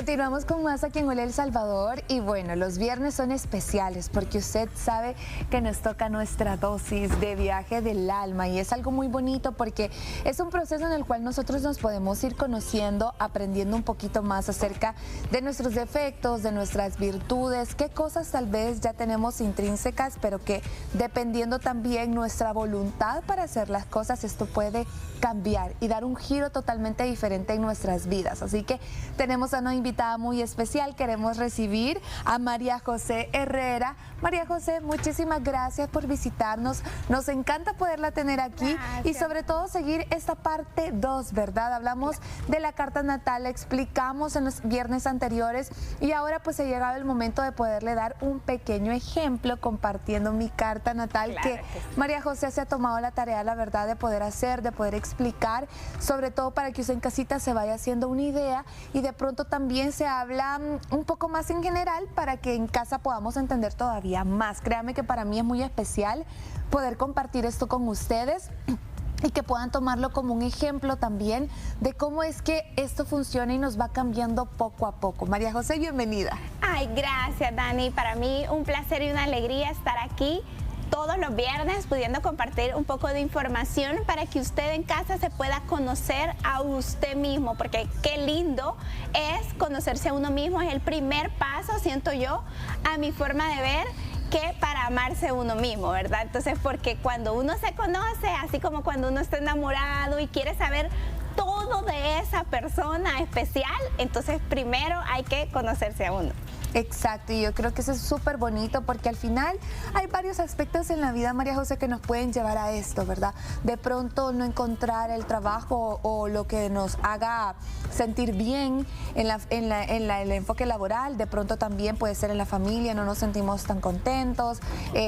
Continuamos con más aquí en Hola El Salvador y bueno, los viernes son especiales porque usted sabe que nos toca nuestra dosis de viaje del alma y es algo muy bonito porque es un proceso en el cual nosotros nos podemos ir conociendo, aprendiendo un poquito más acerca de nuestros defectos, de nuestras virtudes, qué cosas tal vez ya tenemos intrínsecas, pero que dependiendo también nuestra voluntad para hacer las cosas, esto puede cambiar y dar un giro totalmente diferente en nuestras vidas. Así que tenemos a una invitada muy especial, queremos recibir a María José Herrera. María José, muchísimas gracias por visitarnos, nos encanta poderla tener aquí. Gracias. Y sobre todo seguir esta parte 2, ¿verdad? Hablamos de la carta natal, explicamos en los viernes anteriores y ahora pues ha llegado el momento de poderle dar un pequeño ejemplo compartiendo mi carta natal, claro que María José se ha tomado la tarea, la verdad, de poder hacer, de poder explicar, sobre todo para que usted en casita se vaya haciendo una idea y de pronto también se habla un poco más en general para que en casa podamos entender todavía más. Créame que para mí es muy especial poder compartir esto con ustedes y que puedan tomarlo como un ejemplo también de cómo es que esto funciona y nos va cambiando poco a poco. María José, bienvenida. Ay, gracias, Dani. Para mí un placer y una alegría estar aquí todos los viernes pudiendo compartir un poco de información para que usted en casa se pueda conocer a usted mismo, porque qué lindo es conocerse a uno mismo, es el primer paso, siento yo, a mi forma de ver, que para amarse a uno mismo, ¿verdad? Entonces, porque cuando uno se conoce, así como cuando uno está enamorado y quiere saber todo de esa persona especial, entonces primero hay que conocerse a uno. Exacto, y yo creo que eso es súper bonito porque al final hay varios aspectos en la vida, María José, que nos pueden llevar a esto, ¿verdad? De pronto no encontrar el trabajo o lo que nos haga sentir bien en el enfoque laboral, de pronto también puede ser en la familia, no nos sentimos tan contentos,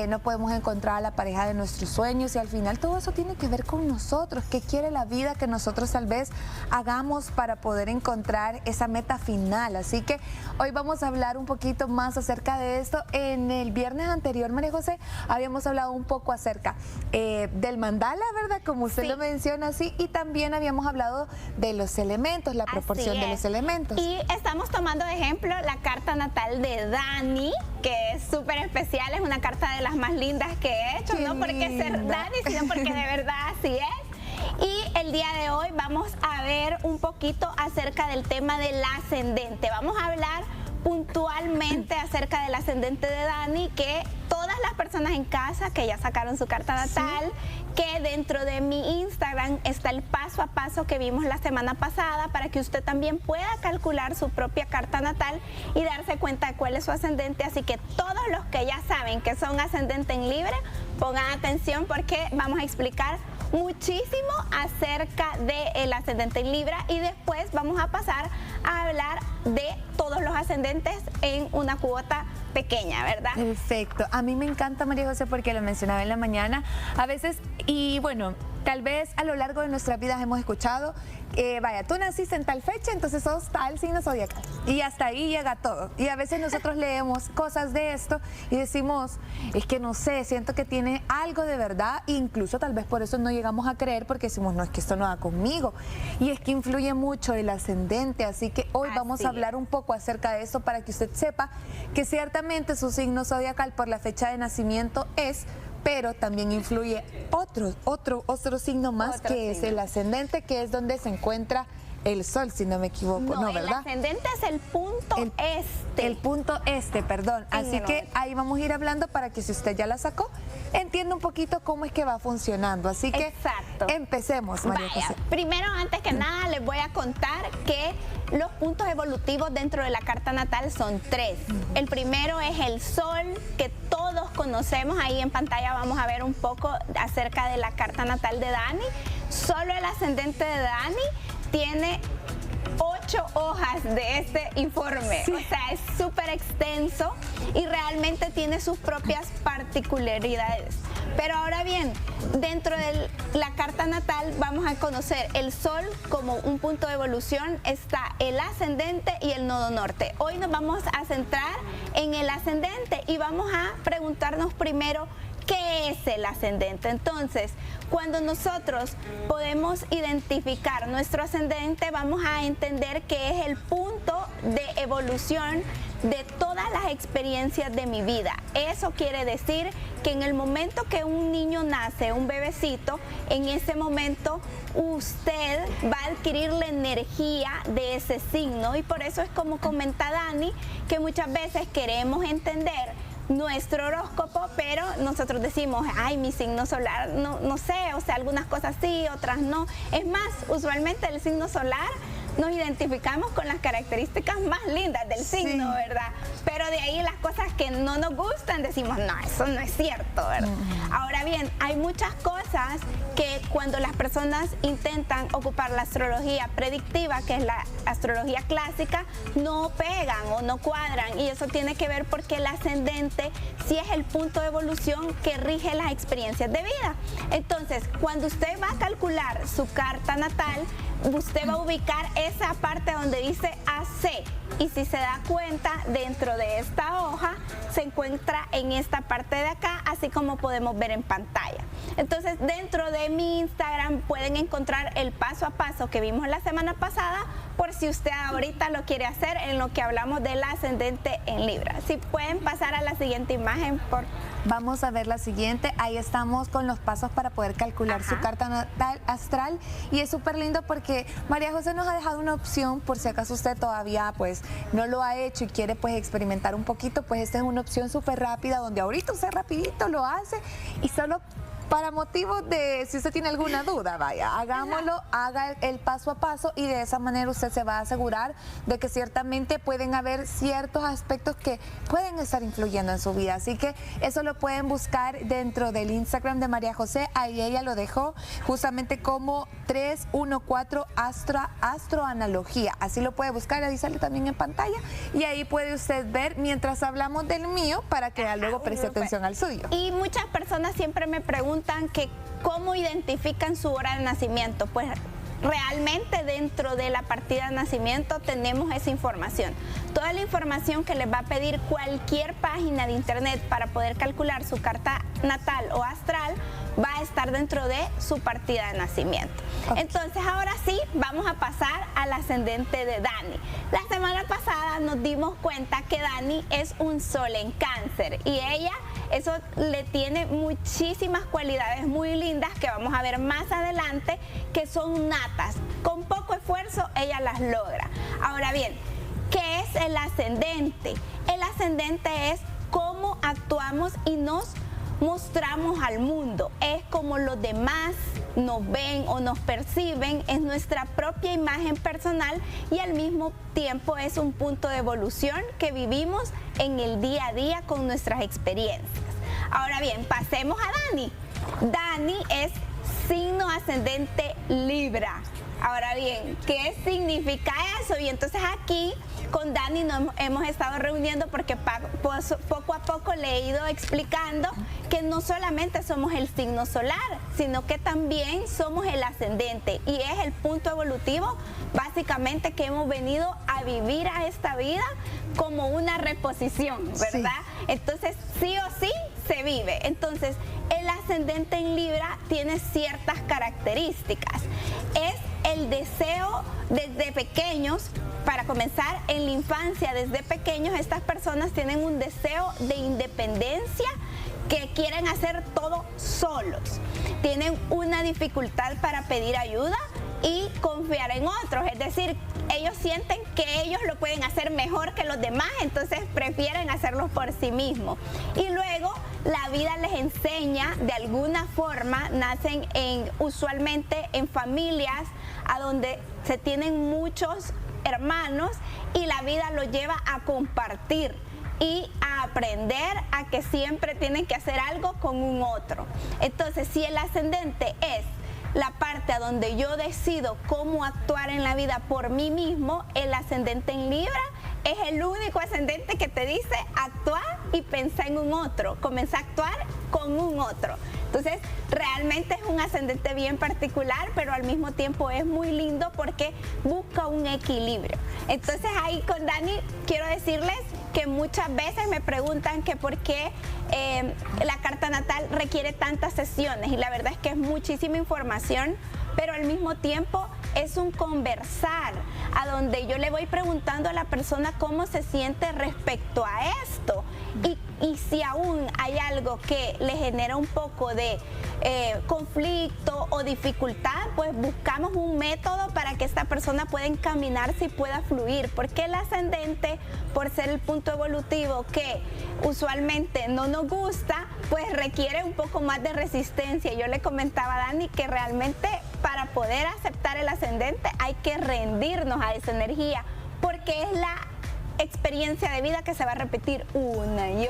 no podemos encontrar a la pareja de nuestros sueños y al final todo eso tiene que ver con nosotros, qué quiere la vida que nosotros tal vez hagamos para poder encontrar esa meta final. Así que hoy vamos a hablar un poquito más acerca de esto. En el viernes anterior, María José, habíamos hablado un poco acerca del mandala, ¿verdad? Como usted lo menciona así, y también habíamos hablado de los elementos, la proporción de los elementos. Y estamos tomando de ejemplo la carta natal de Dani, que es súper especial, es una carta de las más lindas que he hecho, no porque ser Dani, sino porque de verdad así es. Y el día de hoy vamos a ver un poquito acerca del tema del ascendente. Vamos a hablar puntualmente acerca del ascendente de Dani, que todas las personas en casa que ya sacaron su carta natal, que dentro de mi Instagram está el paso a paso que vimos la semana pasada para que usted también pueda calcular su propia carta natal y darse cuenta de cuál es su ascendente. Así que todos los que ya saben que son ascendente en Libra, pongan atención porque vamos a explicar muchísimo acerca del ascendente en Libra y después vamos a pasar a hablar de todos los ascendentes en una cuota pequeña, ¿verdad? Perfecto. A mí me encanta, María José, porque lo mencionaba en la mañana. A veces, y bueno, tal vez a lo largo de nuestras vidas hemos escuchado, vaya, tú naciste en tal fecha, entonces sos tal signo zodiacal. Y hasta ahí llega todo. Y a veces nosotros leemos cosas de esto y decimos, es que no sé, siento que tiene algo de verdad, e incluso tal vez por eso no llegamos a creer, porque decimos, no, es que esto no va conmigo. Y es que influye mucho el ascendente, así que hoy vamos a hablar un poco acerca de eso para que usted sepa que ciertamente su signo zodiacal por la fecha de nacimiento es, pero también influye otro signo más, que es el ascendente, que es donde se encuentra el sol, si no me equivoco, no, ¿verdad? El ascendente es el punto este. El punto este, perdón. Así que ahí vamos a ir hablando para que si usted ya la sacó, entienda un poquito cómo es que va funcionando. Así que empecemos, María José. Primero, antes que nada, les voy a contar que los puntos evolutivos dentro de la carta natal son 3. El primero es el sol, que todos conocemos. Ahí en pantalla vamos a ver un poco acerca de la carta natal de Dani. Solo el ascendente de Dani tiene 8 hojas de este informe, o sea, es súper extenso y realmente tiene sus propias particularidades. Pero ahora bien, dentro de la carta natal vamos a conocer el sol como un punto de evolución, está el ascendente y el nodo norte. Hoy nos vamos a centrar en el ascendente y vamos a preguntarnos primero, ¿Qué es el ascendente? Entonces, cuando nosotros podemos identificar nuestro ascendente, vamos a entender que es el punto de evolución de todas las experiencias de mi vida. Eso quiere decir que en el momento que un niño nace, un bebecito, en ese momento usted va a adquirir la energía de ese signo, y por eso es como comenta Dani, que muchas veces queremos entender nuestro horóscopo, pero nosotros decimos, ay, mi signo solar, no sé, o sea, algunas cosas sí, otras no. Es más, usualmente el signo solar nos identificamos con las características más lindas del signo, ¿verdad? Pero de ahí las cosas que no nos gustan decimos, no, eso no es cierto, ¿verdad? Ahora bien, hay muchas cosas que cuando las personas intentan ocupar la astrología predictiva, que es la astrología clásica, no pegan o no cuadran, y eso tiene que ver porque el ascendente sí es el punto de evolución que rige las experiencias de vida. Entonces, cuando usted va a calcular su carta natal, usted va a ubicar esa parte donde dice AC, y si se da cuenta, dentro de esta hoja se encuentra en esta parte de acá, así como podemos ver en pantalla. Entonces, dentro de mi Instagram pueden encontrar el paso a paso que vimos la semana pasada, por si usted ahorita lo quiere hacer, en lo que hablamos del ascendente en Libra. Si pueden pasar a la siguiente imagen, por Vamos a ver la siguiente. Ahí estamos con los pasos para poder calcular su carta natal astral, y es súper lindo porque María José nos ha dejado una opción, por si acaso usted todavía pues no lo ha hecho y quiere pues experimentar un poquito, pues esta es una opción súper rápida donde ahorita usted rapidito lo hace, y solo para motivos de, si usted tiene alguna duda, vaya, hagámoslo, haga el paso a paso, y de esa manera usted se va a asegurar de que ciertamente pueden haber ciertos aspectos que pueden estar influyendo en su vida. Así que eso lo pueden buscar dentro del Instagram de María José. Ahí ella lo dejó justamente como 314 astroanalogía. Así lo puede buscar, ahí sale también en pantalla, y ahí puede usted ver mientras hablamos del mío para que luego preste atención al suyo. Y muchas personas siempre me preguntan que cómo identifican su hora de nacimiento. Pues realmente dentro de la partida de nacimiento tenemos esa información. Toda la información que les va a pedir cualquier página de internet para poder calcular su carta natal o astral va a estar dentro de su partida de nacimiento. Entonces, ahora sí, vamos a pasar al ascendente de Dani. La semana pasada nos dimos cuenta que Dani es un sol en Cáncer, y ella, eso le tiene muchísimas cualidades muy lindas que vamos a ver más adelante, que son natas. Con poco esfuerzo ella las logra. Ahora bien, ¿qué es el ascendente? El ascendente es cómo actuamos y nos mostramos al mundo. Es como los demás nos ven o nos perciben, es nuestra propia imagen personal, y al mismo tiempo es un punto de evolución que vivimos en el día a día con nuestras experiencias. Ahora bien, pasemos a Dani. Dani es signo ascendente Libra. Ahora bien, ¿qué significa eso? Y entonces aquí con Dani nos hemos estado reuniendo porque poco a poco le he ido explicando que no solamente somos el signo solar, sino que también somos el ascendente, y es el punto evolutivo básicamente que hemos venido a vivir a esta vida como una reposición, ¿verdad? Sí. Entonces, sí o sí se vive. Entonces, el ascendente en Libra tiene ciertas características. Es el deseo desde pequeños. Para comenzar, en la infancia, desde pequeños, estas personas tienen un deseo de independencia, que quieren hacer todo solos. Tienen una dificultad para pedir ayuda y confiar en otros, es decir, ellos sienten que ellos lo pueden hacer mejor que los demás, entonces prefieren hacerlo por sí mismos. Y luego la vida les enseña, de alguna forma, nacen usualmente en familias a donde se tienen muchos hermanos, y la vida los lleva a compartir y a aprender a que siempre tienen que hacer algo con un otro. Entonces, si el ascendente es la parte a donde yo decido cómo actuar en la vida por mí mismo, el ascendente en Libra es el único ascendente que te dice actúa y pensá en un otro, comenzá a actuar con un otro. Entonces, realmente es un ascendente bien particular, pero al mismo tiempo es muy lindo porque busca un equilibrio. Entonces, ahí con Dani quiero decirles que muchas veces me preguntan que por qué la carta natal requiere tantas sesiones, y la verdad es que es muchísima información, pero al mismo tiempo es un conversar a donde yo le voy preguntando a la persona cómo se siente respecto a esto, y si aún hay algo que le genera un poco de conflicto o dificultad, pues buscamos un método para que esta persona pueda encaminarse y pueda fluir, porque el ascendente, por ser el punto evolutivo que usualmente no nos gusta, pues requiere un poco más de resistencia. Yo le comentaba a Dani que realmente para poder aceptar el ascendente hay que rendirnos a esa energía, porque es la experiencia de vida que se va a repetir una y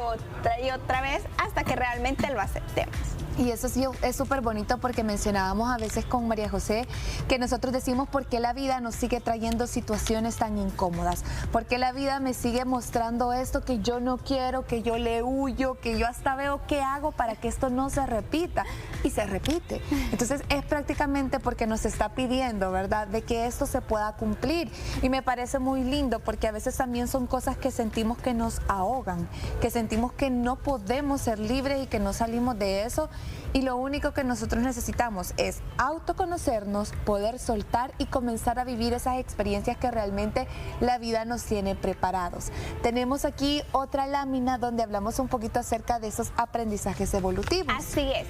otra vez hasta que realmente lo aceptemos. Y eso sí es súper bonito, porque mencionábamos a veces con María José que nosotros decimos por qué la vida nos sigue trayendo situaciones tan incómodas, por qué la vida me sigue mostrando esto que yo no quiero, que yo le huyo, que yo hasta veo qué hago para que esto no se repita, y se repite. Entonces es prácticamente porque nos está pidiendo, ¿verdad?, de que esto se pueda cumplir, y me parece muy lindo porque a veces también son cosas que sentimos que nos ahogan, que sentimos que no podemos ser libres y que no salimos de eso. Y lo único que nosotros necesitamos es autoconocernos, poder soltar y comenzar a vivir esas experiencias que realmente la vida nos tiene preparados. Tenemos aquí otra lámina donde hablamos un poquito acerca de esos aprendizajes evolutivos. Así es.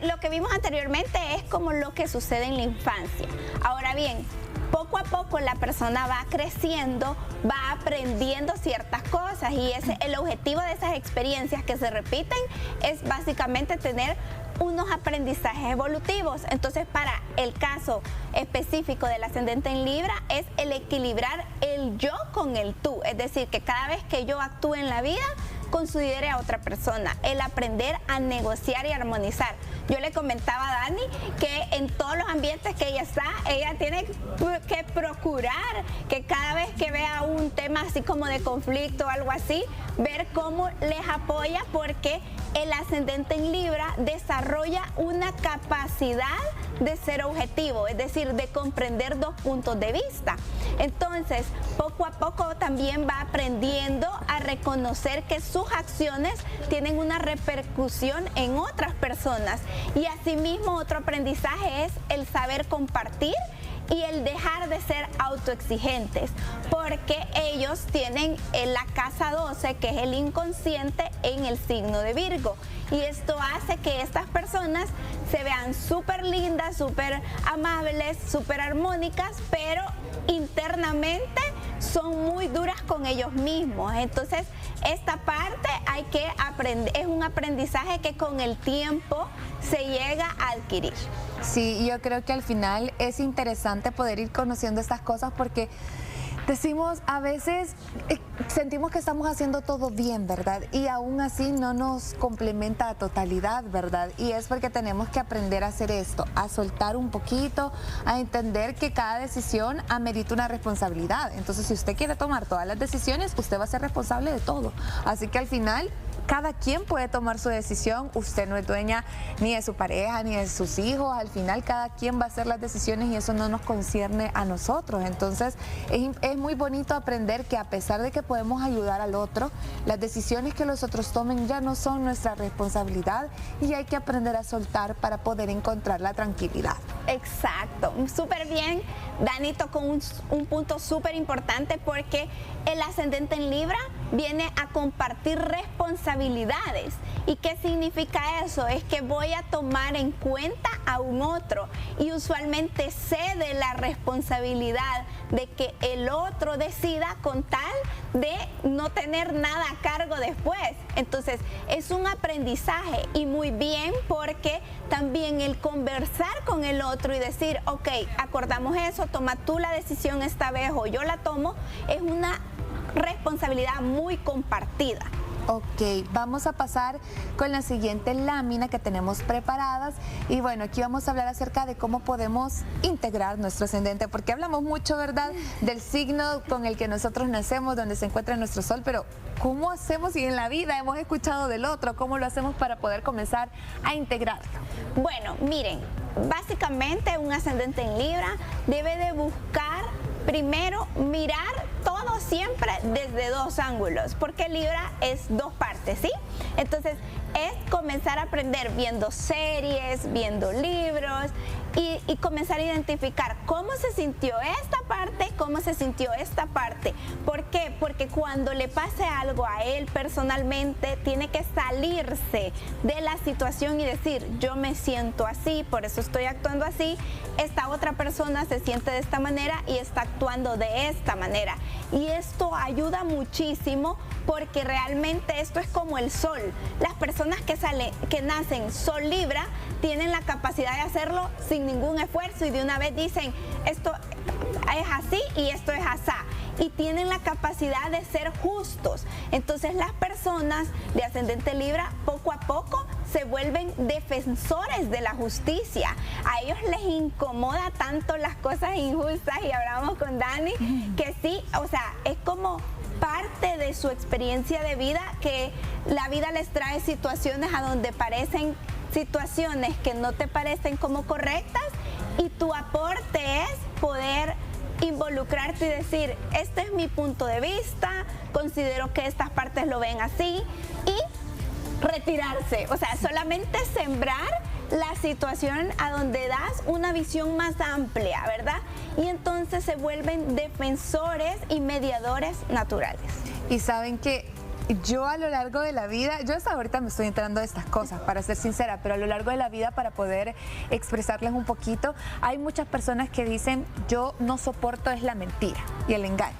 Lo que vimos anteriormente es como lo que sucede en la infancia. Ahora bien, poco a poco la persona va creciendo, va aprendiendo ciertas cosas, y el objetivo de esas experiencias que se repiten es básicamente tener unos aprendizajes evolutivos. Entonces, para el caso específico del ascendente en Libra, es el equilibrar el yo con el tú, es decir, que cada vez que yo actúe en la vida, considere a otra persona, el aprender a negociar y armonizar. Yo le comentaba a Dani que en todos los ambientes que ella está, ella tiene que procurar que cada vez que vea un tema así como de conflicto o algo así, ver cómo les apoya, porque el ascendente en Libra desarrolla una capacidad de ser objetivo, es decir, de comprender dos puntos de vista. Entonces, poco a poco también va aprendiendo a reconocer que sus acciones tienen una repercusión en otras personas, y asimismo otro aprendizaje es el saber compartir y el dejar de ser autoexigentes, porque ellos tienen la casa 12, que es el inconsciente, en el signo de Virgo, y esto hace que estas personas se vean súper lindas, súper amables, súper armónicas, pero internamente son muy duras con ellos mismos. Entonces, esta parte hay que aprender, es un aprendizaje que con el tiempo se llega a adquirir. Sí, yo creo que al final es interesante poder ir conociendo estas cosas, porque decimos, a veces sentimos que estamos haciendo todo bien, ¿verdad? Y aún así no nos complementa a totalidad, ¿verdad? Y es porque tenemos que aprender a hacer esto, a soltar un poquito, a entender que cada decisión amerita una responsabilidad. Entonces, si usted quiere tomar todas las decisiones, usted va a ser responsable de todo. Así que al final, cada quien puede tomar su decisión. Usted no es dueña ni de su pareja ni de sus hijos. Al final cada quien va a hacer las decisiones, y eso no nos concierne a nosotros. Entonces es muy bonito aprender que, a pesar de que podemos ayudar al otro, las decisiones que los otros tomen ya no son nuestra responsabilidad, y hay que aprender a soltar para poder encontrar la tranquilidad. Exacto, súper bien. Dani tocó un punto súper importante, porque el ascendente en Libra viene a compartir responsabilidades. ¿Y qué significa eso? Es que voy a tomar en cuenta a un otro, y usualmente cede la responsabilidad de que el otro decida, con tal de no tener nada a cargo después. Entonces, es un aprendizaje, y muy bien, porque también el conversar con el otro y decir, ok, acordamos eso, toma tú la decisión esta vez o yo la tomo, es una responsabilidad muy compartida. Ok, vamos a pasar con la siguiente lámina que tenemos preparadas, y bueno, aquí vamos a hablar acerca de cómo podemos integrar nuestro ascendente, porque hablamos mucho, ¿verdad?, del signo con el que nosotros nacemos, donde se encuentra nuestro sol, pero ¿cómo hacemos si en la vida hemos escuchado del otro? ¿Cómo lo hacemos para poder comenzar a integrarlo? Bueno, miren, básicamente un ascendente en Libra debe de buscar primero mirar todo todo siempre desde dos ángulos, porque Libra es dos partes, ¿sí? Entonces, es comenzar a aprender viendo series, viendo libros y comenzar a identificar cómo se sintió esta parte, cómo se sintió esta parte. ¿Por qué? Porque cuando le pase algo a él personalmente, tiene que salirse de la situación y decir, yo me siento así, por eso estoy actuando así, esta otra persona se siente de esta manera y está actuando de esta manera. Y esto ayuda muchísimo porque realmente esto es como el sol. Las personas que nacen Sol Libra tienen la capacidad de hacerlo sin ningún esfuerzo y de una vez dicen, esto es así y esto es asá. Y tienen la capacidad de ser justos. Entonces las personas de ascendente Libra poco a poco se vuelven defensores de la justicia. A ellos les incomoda tanto las cosas injustas y hablamos con Dani que sí, o sea, es como parte de su experiencia de vida que la vida les trae situaciones a donde parecen situaciones que no te parecen como correctas y tu aporte es poder involucrarte y decir, este es mi punto de vista, considero que estas partes lo ven así y retirarse, o sea, solamente sembrar la situación a donde das una visión más amplia, ¿verdad? Y entonces se vuelven defensores y mediadores naturales. Y saben que yo a lo largo de la vida, yo hasta ahorita me estoy enterando de estas cosas, para ser sincera, pero a lo largo de la vida, para poder expresarles un poquito, hay muchas personas que dicen, yo no soporto es la mentira y el engaño.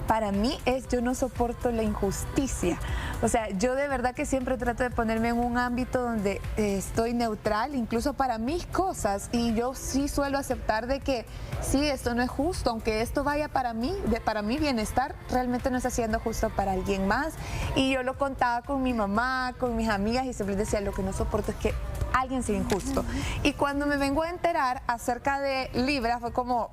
Para mí yo no soporto la injusticia. O sea, yo de verdad que siempre trato de ponerme en un ámbito donde estoy neutral, incluso para mis cosas. Y yo sí suelo aceptar de que sí, esto no es justo, aunque esto vaya para mí, para mi bienestar, realmente no está siendo justo para alguien más. Y yo lo contaba con mi mamá, con mis amigas y siempre decía, lo que no soporto es que alguien sea injusto. Y cuando me vengo a enterar acerca de Libra, fue como...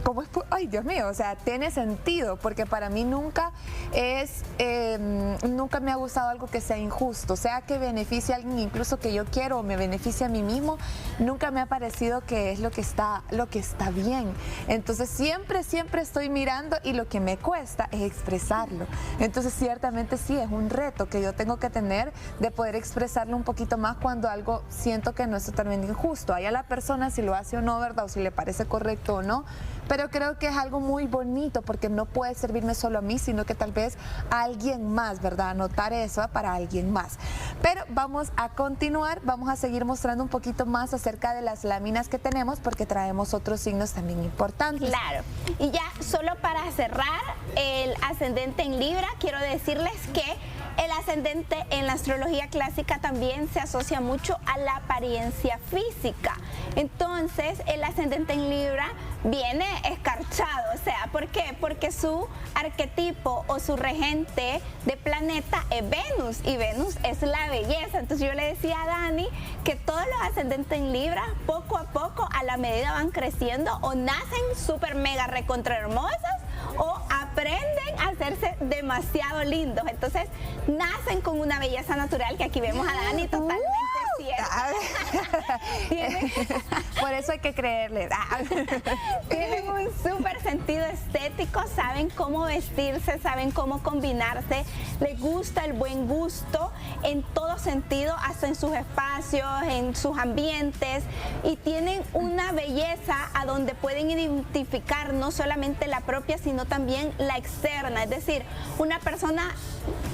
¿Cómo es? Ay, Dios mío, o sea, tiene sentido, porque para mí nunca me ha gustado algo que sea injusto, sea que beneficie a alguien, incluso que yo quiero o me beneficie a mí mismo, nunca me ha parecido que es lo que está bien. Entonces siempre estoy mirando y lo que me cuesta es expresarlo. Entonces ciertamente sí, es un reto que yo tengo que tener de poder expresarlo un poquito más cuando algo siento que no es totalmente injusto. Hay a la persona si lo hace o no, ¿verdad? O si le parece correcto o no. Pero creo que es algo muy bonito porque no puede servirme solo a mí, sino que tal vez a alguien más, ¿verdad? Anotar eso para alguien más. Pero vamos a continuar, vamos a seguir mostrando un poquito más acerca de las láminas que tenemos porque traemos otros signos también importantes. Claro. Y ya solo para cerrar el ascendente en Libra, quiero decirles que el ascendente en la astrología clásica también se asocia mucho a la apariencia física. Entonces, el ascendente en Libra viene escarchado, o sea, ¿por qué? Porque su arquetipo o su regente de planeta es Venus y Venus es la belleza. Entonces yo le decía a Dani que todos los ascendentes en Libra poco a poco a la medida van creciendo o nacen súper mega recontra hermosas o aprenden a hacerse demasiado lindos. Entonces nacen con una belleza natural que aquí vemos a Dani totalmente cierta. Por eso hay que creerle. Tienen un súper sentido estético, saben cómo vestirse, saben cómo combinarse, les gusta el buen gusto en todo sentido, hasta en sus espacios, en sus ambientes, y tienen una belleza a donde pueden identificar no solamente la propia, sino también la externa. Es decir, una persona,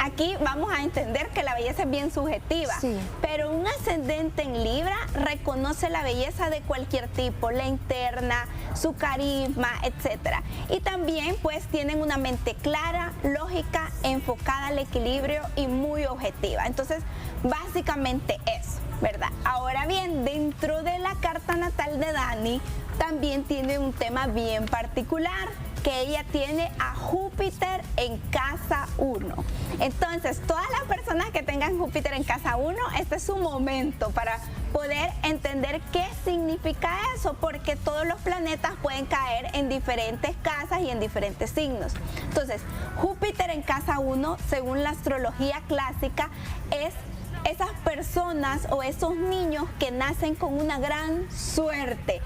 aquí vamos a entender que la belleza es bien subjetiva, sí, pero un ascendente en Libra reconoce la belleza de cualquier tipo, la interna, su carisma, etcétera. Y también pues tienen una mente clara, lógica, enfocada al equilibrio y muy objetiva. Entonces, básicamente eso, ¿verdad? Ahora bien, dentro de la carta natal de Dani, también tiene un tema bien particular, que ella tiene a Júpiter en casa 1. Entonces, todas las personas que tengan Júpiter en casa 1, este es su momento para poder entender qué significa eso, porque todos los planetas pueden caer en diferentes casas y en diferentes signos. Entonces, Júpiter en casa 1, según la astrología clásica, es esas personas o esos niños que nacen con una gran suerte.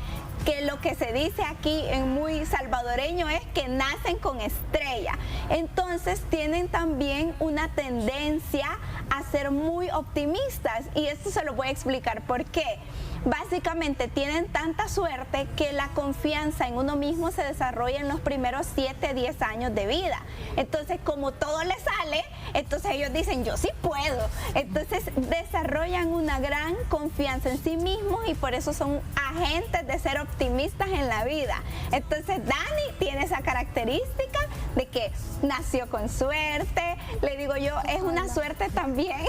que lo que se dice aquí en muy salvadoreño es que nacen con estrella. Entonces tienen también una tendencia a ser muy optimistas, y esto se lo voy a explicar por qué. Básicamente tienen tanta suerte que la confianza en uno mismo se desarrolla en los primeros 7, 10 años de vida. Entonces, como todo les sale, entonces ellos dicen, yo sí puedo. Entonces desarrollan una gran confianza en sí mismos y por eso son agentes de ser optimistas en la vida. Entonces Dani tiene esa característica de que nació con suerte. Le digo yo, es una suerte también.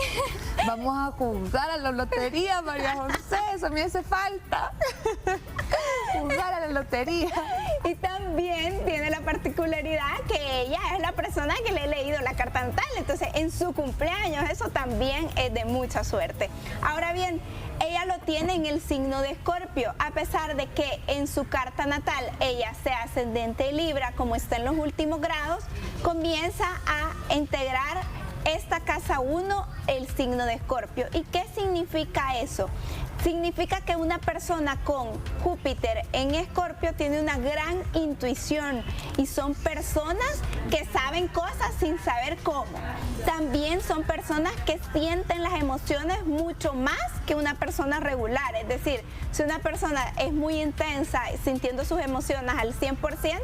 Vamos a jugar a la lotería, María José, eso me hace falta. Jugar a la lotería. Y también tiene la particularidad que ella es la persona que le he leído la carta natal, entonces en su cumpleaños eso también es de mucha suerte. Ahora bien, ella lo tiene en el signo de Escorpio, a pesar de que en su carta natal ella sea ascendente Libra, como está en los últimos grados, comienza a integrar esta casa 1 el signo de Escorpio. ¿Y qué significa eso? Significa que una persona con Júpiter en Escorpio tiene una gran intuición y son personas que saben cosas sin saber cómo. También son personas que sienten las emociones mucho más que una persona regular. Es decir, si una persona es muy intensa sintiendo sus emociones al 100%,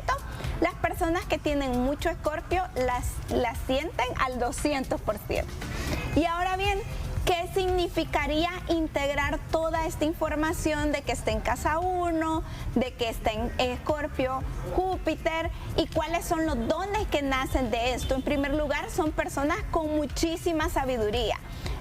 las personas que tienen mucho Escorpio las sienten al 200%. Y ahora bien, ¿qué significaría integrar toda esta información de que está en casa 1, de que está en Escorpio, Júpiter, y cuáles son los dones que nacen de esto? En primer lugar, son personas con muchísima sabiduría.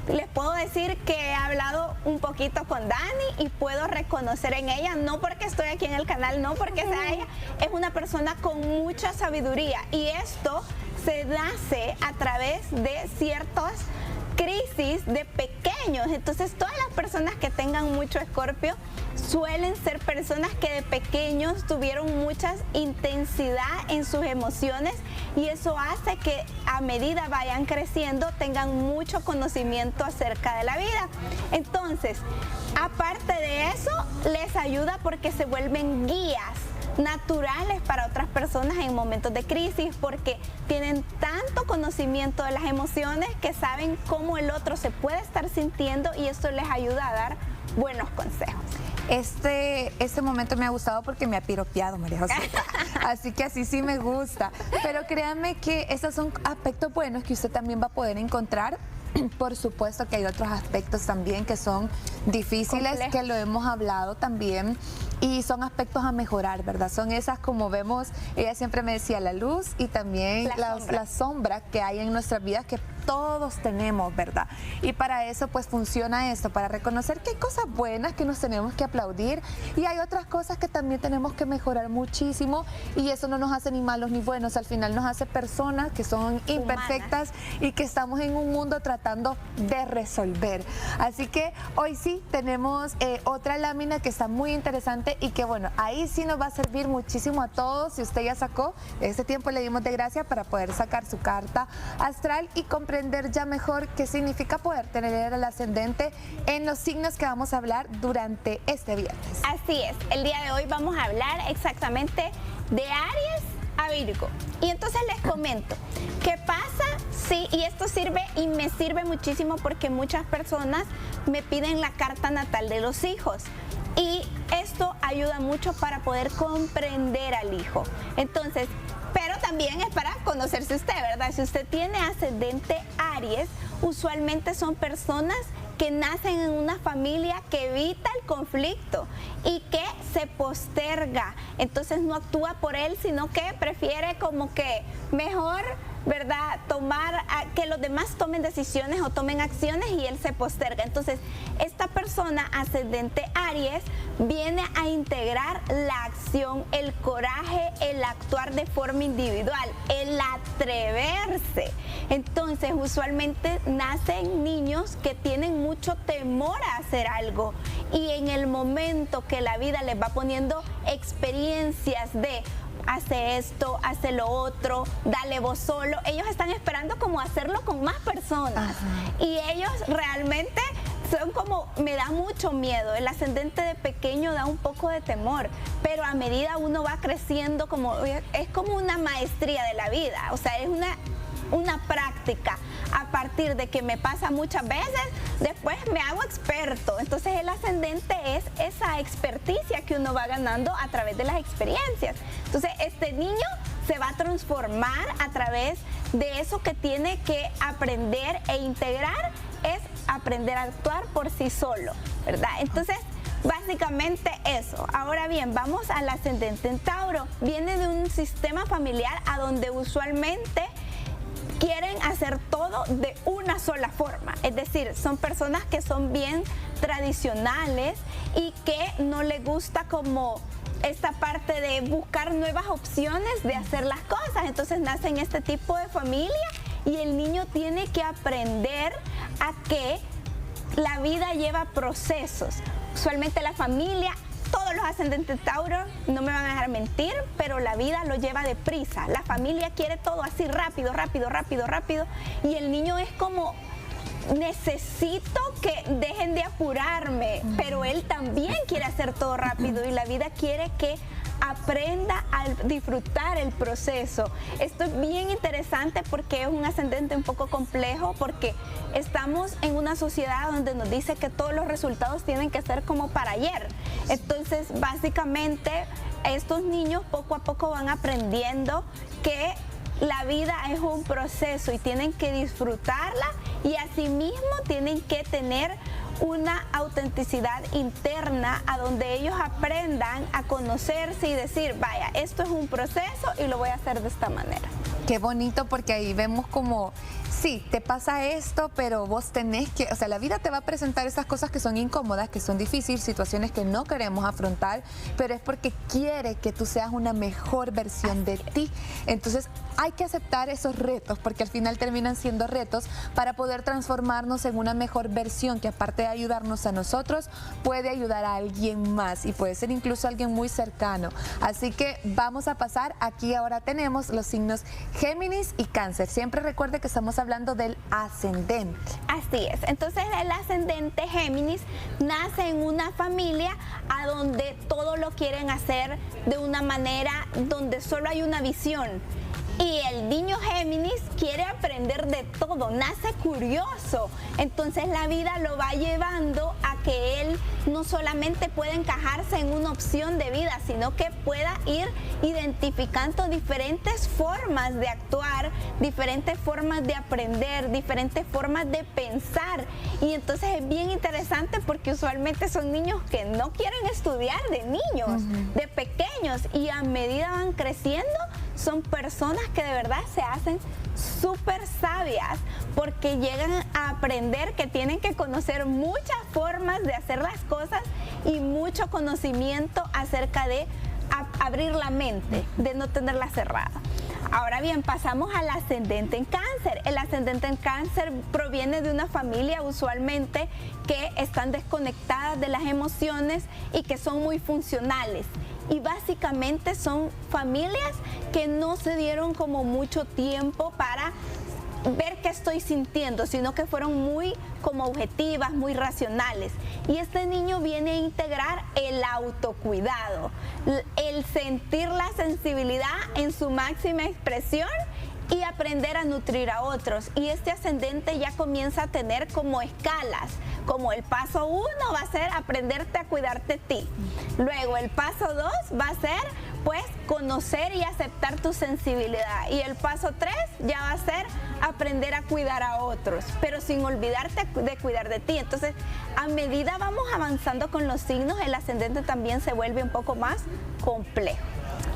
Les puedo decir que he hablado un poquito con Dani y puedo reconocer en ella, no porque estoy aquí en el canal, no porque sea ella, es una persona con mucha sabiduría, y esto se nace a través de ciertas crisis de pequeños. Entonces todas las personas que tengan mucho Escorpio suelen ser personas que de pequeños tuvieron mucha intensidad en sus emociones, y eso hace que a medida vayan creciendo tengan mucho conocimiento acerca de la vida. Entonces, aparte de eso, les ayuda porque se vuelven guías naturales para otras personas en momentos de crisis, porque tienen tanto conocimiento de las emociones que saben cómo el otro se puede estar sintiendo, y esto les ayuda a dar buenos consejos. Este momento me ha gustado porque me ha piropeado, María José. Así que así sí me gusta. Pero créanme que esos son aspectos buenos que usted también va a poder encontrar. Por supuesto que hay otros aspectos también que son difíciles, complejos, que lo hemos hablado también, y son aspectos a mejorar, ¿verdad? Son esas, como vemos, ella siempre me decía, la luz y también la sombra que hay en nuestras vidas, que todos tenemos, ¿verdad? Y para eso pues funciona esto, para reconocer que hay cosas buenas que nos tenemos que aplaudir, y hay otras cosas que también tenemos que mejorar muchísimo, y eso no nos hace ni malos ni buenos, al final nos hace personas que son imperfectas y que estamos en un mundo tratando de resolver. Así que hoy sí tenemos otra lámina que está muy interesante, y que bueno, ahí sí nos va a servir muchísimo a todos. Si usted ya sacó, este tiempo le dimos de gracia para poder sacar su carta astral y comprender ya mejor qué significa poder tener el ascendente en los signos que vamos a hablar durante este viernes. Así es, el día de hoy vamos a hablar exactamente de Aries a Virgo. Y entonces les comento, ¿qué pasa? Sí, y esto sirve y me sirve muchísimo porque muchas personas me piden la carta natal de los hijos. Y esto ayuda mucho para poder comprender al hijo. Entonces, pero también es para conocerse usted, ¿verdad? Si usted tiene ascendente Aries, usualmente son personas que nacen en una familia que evita el conflicto y que se posterga. Entonces no actúa por él, sino que prefiere como que mejor, ¿verdad?, que los demás tomen decisiones o tomen acciones, y él se posterga. Entonces, esta persona ascendente Aries viene a integrar la acción, el coraje, el actuar de forma individual, el atreverse. Entonces, usualmente nacen niños que tienen mucho temor a hacer algo, y en el momento que la vida les va poniendo experiencias de hace esto, hace lo otro, dale vos solo, ellos están esperando como hacerlo con más personas. Ajá. Y ellos realmente son como, me da mucho miedo. El ascendente de pequeño da un poco de temor, pero a medida uno va creciendo, es como una maestría de la vida, o sea, es una práctica. A partir de que me pasa muchas veces, después me hago experto. Entonces el ascendente es esa experticia que uno va ganando a través de las experiencias. Entonces este niño se va a transformar a través de eso que tiene que aprender e integrar, es aprender a actuar por sí solo, ¿verdad? Entonces, básicamente eso. Ahora bien, vamos al ascendente en Tauro. Viene de un sistema familiar a donde usualmente quieren hacer todo de una sola forma, es decir, son personas que son bien tradicionales y que no les gusta como esta parte de buscar nuevas opciones de hacer las cosas. Entonces nace en este tipo de familia y el niño tiene que aprender a que la vida lleva procesos. Usualmente la familia, todos los ascendentes Tauro no me van a dejar mentir, pero la vida lo lleva deprisa. La familia quiere todo así rápido, rápido, rápido, rápido. Y el niño es como, necesito que dejen de apurarme, pero él también quiere hacer todo rápido y la vida quiere que aprenda a disfrutar el proceso. Esto es bien interesante porque es un ascendente un poco complejo, porque estamos en una sociedad donde nos dice que todos los resultados tienen que ser como para ayer. Entonces, básicamente, estos niños poco a poco van aprendiendo que la vida es un proceso y tienen que disfrutarla, y asimismo tienen que tener una autenticidad interna a donde ellos aprendan a conocerse y decir, vaya, esto es un proceso y lo voy a hacer de esta manera. Qué bonito, porque ahí vemos como, sí, te pasa esto, pero vos tenés que, o sea, la vida te va a presentar esas cosas que son incómodas, que son difíciles, situaciones que no queremos afrontar, pero es porque quiere que tú seas una mejor versión de ti. Entonces hay que aceptar esos retos, porque al final terminan siendo retos para poder transformarnos en una mejor versión, que aparte de ayudarnos a nosotros, puede ayudar a alguien más y puede ser incluso alguien muy cercano. Así que vamos a pasar, aquí ahora tenemos los signos Géminis y Cáncer. Siempre recuerde que estamos hablando del ascendente. Así es. Entonces el ascendente Géminis nace en una familia a donde todo lo quieren hacer de una manera donde solo hay una visión. Y el niño Géminis quiere aprender de todo, nace curioso. Entonces la vida lo va llevando a que él no solamente pueda encajarse en una opción de vida, sino que pueda ir identificando diferentes formas de actuar, diferentes formas de aprender, diferentes formas de pensar. Y entonces es bien interesante porque usualmente son niños que no quieren estudiar de niños, de pequeños, y a medida van creciendo son personas que de verdad se hacen súper sabias porque llegan a aprender que tienen que conocer muchas formas de hacer las cosas y mucho conocimiento acerca de abrir la mente, de no tenerla cerrada. Ahora bien, pasamos al ascendente en Cáncer. El ascendente en Cáncer proviene de una familia usualmente que están desconectadas de las emociones y que son muy funcionales. Y básicamente son familias que no se dieron como mucho tiempo para ver qué estoy sintiendo, sino que fueron muy como objetivas, muy racionales. Y este niño viene a integrar el autocuidado, el sentir la sensibilidad en su máxima expresión y aprender a nutrir a otros. Y este ascendente ya comienza a tener como escalas, como el paso 1 va a ser aprenderte a cuidarte a ti. Luego el paso 2 va a ser pues conocer y aceptar tu sensibilidad. Y el paso 3 ya va a ser aprender a cuidar a otros, pero sin olvidarte de cuidar de ti. Entonces, a medida vamos avanzando con los signos, el ascendente también se vuelve un poco más complejo.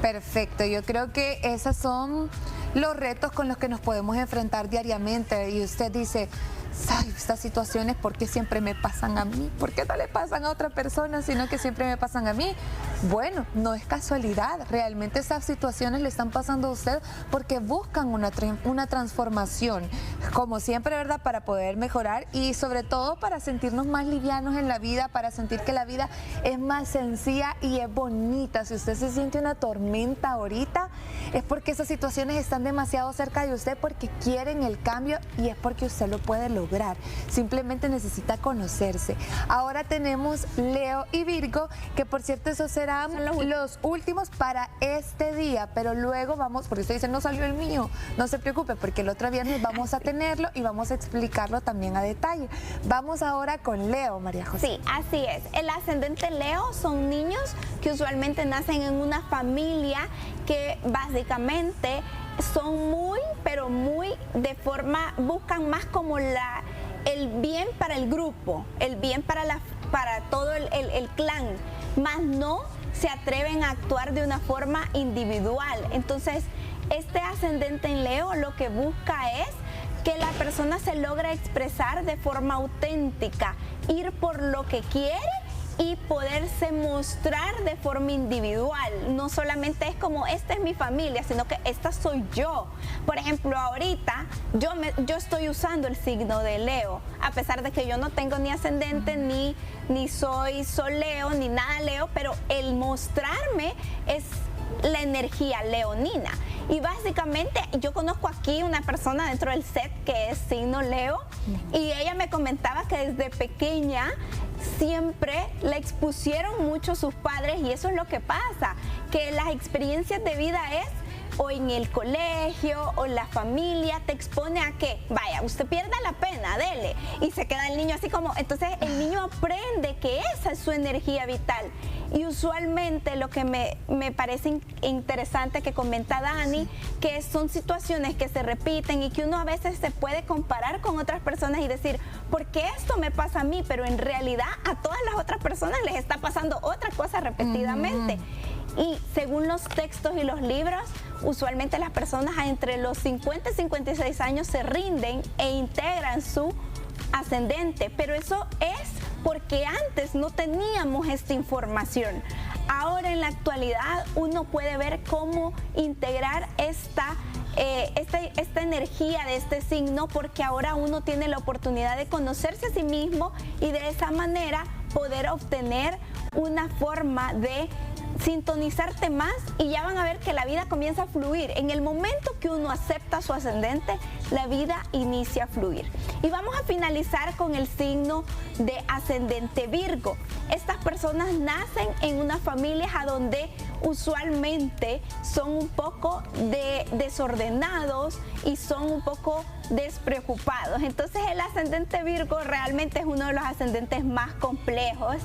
Perfecto, yo creo que esos son los retos con los que nos podemos enfrentar diariamente. Y usted dice, ay, estas situaciones, ¿por qué siempre me pasan a mí? ¿Por qué no le pasan a otra persona, sino que siempre me pasan a mí? Bueno, no es casualidad, realmente esas situaciones le están pasando a usted porque buscan una transformación, como siempre, ¿verdad? Para poder mejorar y sobre todo para sentirnos más livianos en la vida, para sentir que la vida es más sencilla y es bonita. Si usted se siente una tormenta ahorita, es porque esas situaciones están demasiado cerca de usted, porque quieren el cambio y es porque usted lo puede lograr. Simplemente necesita conocerse. Ahora tenemos Leo y Virgo, que por cierto esos serán los últimos para este día, pero luego vamos, porque usted dice no salió el mío, no se preocupe porque el otro viernes vamos a tenerlo y vamos a explicarlo también a detalle. Vamos ahora con Leo, María José. Sí, así es. El ascendente Leo son niños que usualmente nacen en una familia que básicamente son muy, pero muy buscan más como el bien para el grupo, el bien para todo el clan, más no se atreven a actuar de una forma individual. Entonces, este ascendente en Leo lo que busca es que la persona se logra expresar de forma auténtica, ir por lo que quiere y poderse mostrar de forma individual. No solamente es como, esta es mi familia, sino que esta soy yo. Por ejemplo, ahorita yo estoy usando el signo de Leo, a pesar de que yo no tengo ni ascendente, ni soy Sol Leo, ni nada Leo, pero el mostrarme es la energía leonina. Y básicamente yo conozco aquí una persona dentro del set que es signo Leo y ella me comentaba que desde pequeña siempre la expusieron mucho sus padres, y eso es lo que pasa, que las experiencias de vida es o en el colegio o la familia te expone a que, vaya, usted pierda la pena, dele, y se queda el niño así como, entonces el niño aprende que esa es su energía vital. Y usualmente lo que me parece interesante que comenta Dani, que son situaciones que se repiten y que uno a veces se puede comparar con otras personas y decir, ¿por qué esto me pasa a mí? Pero en realidad a todas las otras personas les está pasando otra cosa repetidamente. Y según los textos y los libros, usualmente las personas entre los 50 y 56 años se rinden e integran su ascendente, pero eso es porque antes no teníamos esta información. Ahora en la actualidad uno puede ver cómo integrar esta energía de este signo, porque ahora uno tiene la oportunidad de conocerse a sí mismo y de esa manera poder obtener una forma de sintonizarte más, y ya van a ver que la vida comienza a fluir. En el momento que uno acepta su ascendente, la vida inicia a fluir. Y vamos a finalizar con el signo de ascendente Virgo. Estas personas nacen en unas familias a donde usualmente son un poco desordenados y son un poco despreocupados. Entonces el ascendente Virgo realmente es uno de los ascendentes más complejos.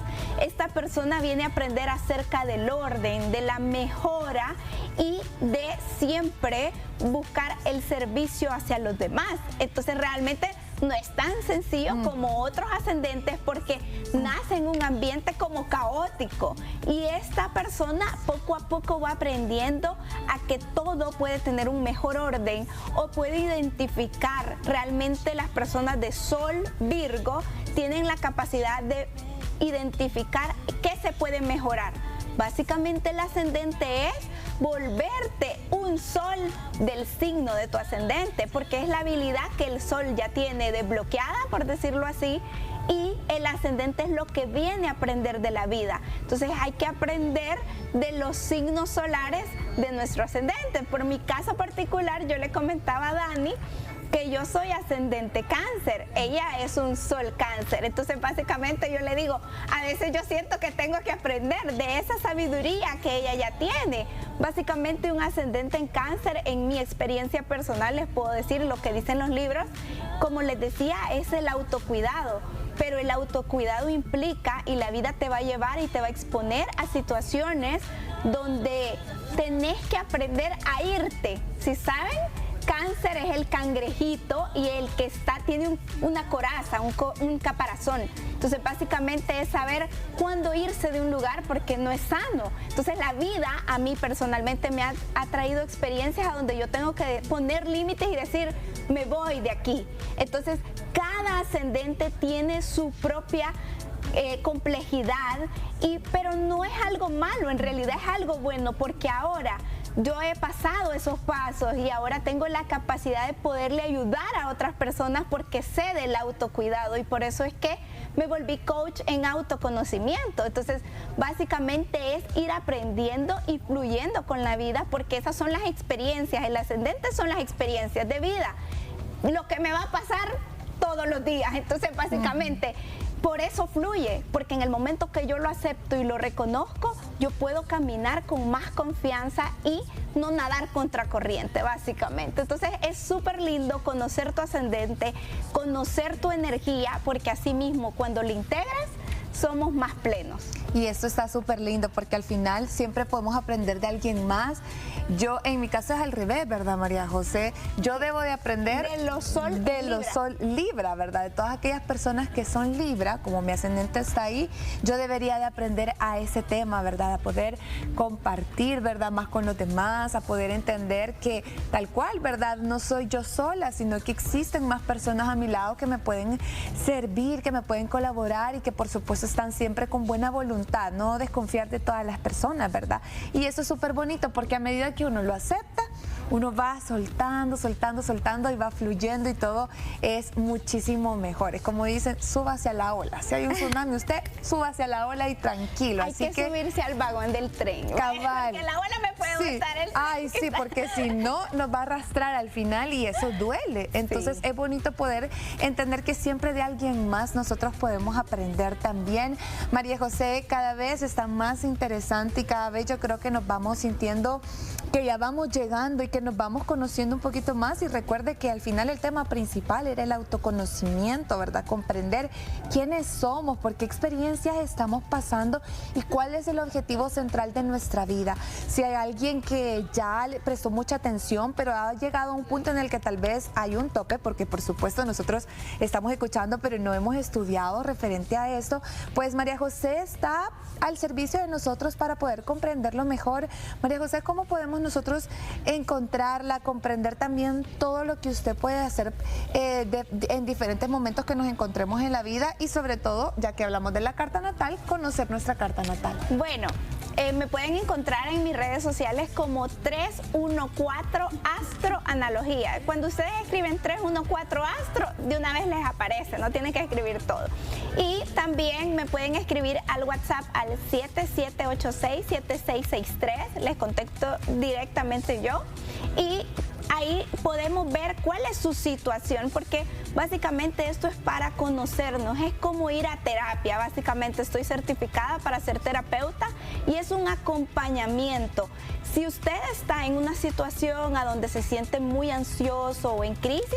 Esta persona viene a aprender acerca del orden, de la mejora y de siempre buscar el servicio hacia los demás. Entonces realmente no es tan sencillo como otros ascendentes, porque nace en un ambiente como caótico, y esta persona poco a poco va aprendiendo a que todo puede tener un mejor orden, o puede identificar. Realmente las personas de Sol Virgo tienen la capacidad de identificar qué se puede mejorar. Básicamente el ascendente es volverte un sol del signo de tu ascendente, porque es la habilidad que el sol ya tiene desbloqueada, por decirlo así, y el ascendente es lo que viene a aprender de la vida. Entonces hay que aprender de los signos solares de nuestro ascendente. Por mi caso particular, yo le comentaba a Dani que yo soy ascendente Cáncer, ella es un sol Cáncer. Entonces básicamente yo le digo, a veces yo siento que tengo que aprender de esa sabiduría que ella ya tiene. Básicamente un ascendente en Cáncer, en mi experiencia personal les puedo decir lo que dicen los libros, como les decía, es el autocuidado. Pero el autocuidado implica, y la vida te va a llevar y te va a exponer a situaciones donde tenés que aprender a irte, ¿sí saben? Cáncer es el cangrejito y el que tiene una coraza, un caparazón. Entonces básicamente es saber cuándo irse de un lugar, porque no es sano. Entonces la vida a mí personalmente me ha traído experiencias a donde yo tengo que poner límites y decir, me voy de aquí. Entonces cada ascendente tiene su propia complejidad, pero no es algo malo, en realidad es algo bueno, porque ahora yo he pasado esos pasos y ahora tengo la capacidad de poderle ayudar a otras personas, porque sé del autocuidado, y por eso es que me volví coach en autoconocimiento. Entonces, básicamente es ir aprendiendo y fluyendo con la vida, porque esas son las experiencias, el ascendente son las experiencias de vida, lo que me va a pasar todos los días. Entonces, básicamente, por eso fluye, porque en el momento que yo lo acepto y lo reconozco, yo puedo caminar con más confianza y no nadar contracorriente, básicamente. Entonces, es súper lindo conocer tu ascendente, conocer tu energía, porque así mismo, cuando lo integras, somos más plenos. Y esto está súper lindo porque al final siempre podemos aprender de alguien más. Yo, en mi caso es al revés, ¿verdad, María José? Yo debo de aprender de los sol Libra, ¿verdad? De todas aquellas personas que son Libra, como mi ascendente está ahí, yo debería de aprender a ese tema, ¿verdad? A poder compartir, ¿verdad? Más con los demás, a poder entender que tal cual, ¿verdad? No soy yo sola, sino que existen más personas a mi lado que me pueden servir, que me pueden colaborar y que por supuesto están siempre con buena voluntad, no desconfiar de todas las personas, ¿verdad? Y eso es súper bonito porque a medida que uno lo acepta, uno va soltando y va fluyendo y todo es muchísimo mejor. Es como dicen, súbase a la ola. Si hay un tsunami, usted súbase a la ola y tranquilo. Hay que subirse al vagón del tren. Cabal. Porque la ola me puede botar el tren. Ay, sí, porque si no, nos va a arrastrar al final y eso duele. Entonces es bonito poder entender que siempre de alguien más nosotros podemos aprender también. María José, cada vez está más interesante y cada vez yo creo que nos vamos sintiendo que ya vamos llegando y que nos vamos conociendo un poquito más. Y recuerde que al final el tema principal era el autoconocimiento, ¿verdad? Comprender quiénes somos, por qué experiencias estamos pasando y cuál es el objetivo central de nuestra vida. Si hay alguien que ya le prestó mucha atención, pero ha llegado a un punto en el que tal vez hay un tope, porque por supuesto nosotros estamos escuchando, pero no hemos estudiado referente a esto, pues María José está al servicio de nosotros para poder comprenderlo mejor. María José, ¿cómo podemos nosotros encontrarla, comprender también todo lo que usted puede hacer en diferentes momentos que nos encontremos en la vida y sobre todo, ya que hablamos de la carta natal, conocer nuestra carta natal? Bueno, me pueden encontrar en mis redes sociales como 314 Astro Analogía. Cuando ustedes escriben 314 Astro, de una vez les aparece, no tienen que escribir todo. Y también me pueden escribir al WhatsApp al 7786-7663, les contesto directamente yo y ahí podemos ver cuál es su situación, porque básicamente esto es para conocernos, es como ir a terapia. Básicamente estoy certificada para ser terapeuta y es un acompañamiento. Si usted está en una situación a donde se siente muy ansioso o en crisis,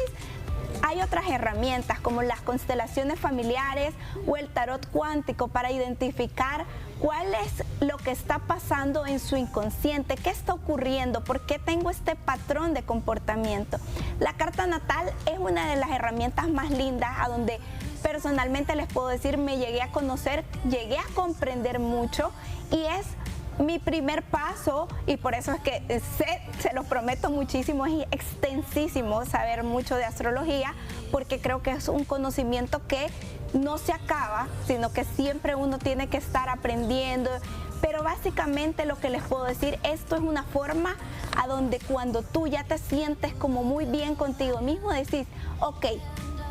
hay otras herramientas como las constelaciones familiares o el tarot cuántico para identificar cuál es lo que está pasando en su inconsciente, qué está ocurriendo, por qué tengo este patrón de comportamiento. La carta natal es una de las herramientas más lindas a donde personalmente les puedo decir, me llegué a conocer, llegué a comprender mucho y es mi primer paso y por eso es que se los prometo muchísimo, es extensísimo saber mucho de astrología porque creo que es un conocimiento que no se acaba, sino que siempre uno tiene que estar aprendiendo. Pero básicamente lo que les puedo decir, esto es una forma a donde cuando tú ya te sientes como muy bien contigo mismo, decís, ok,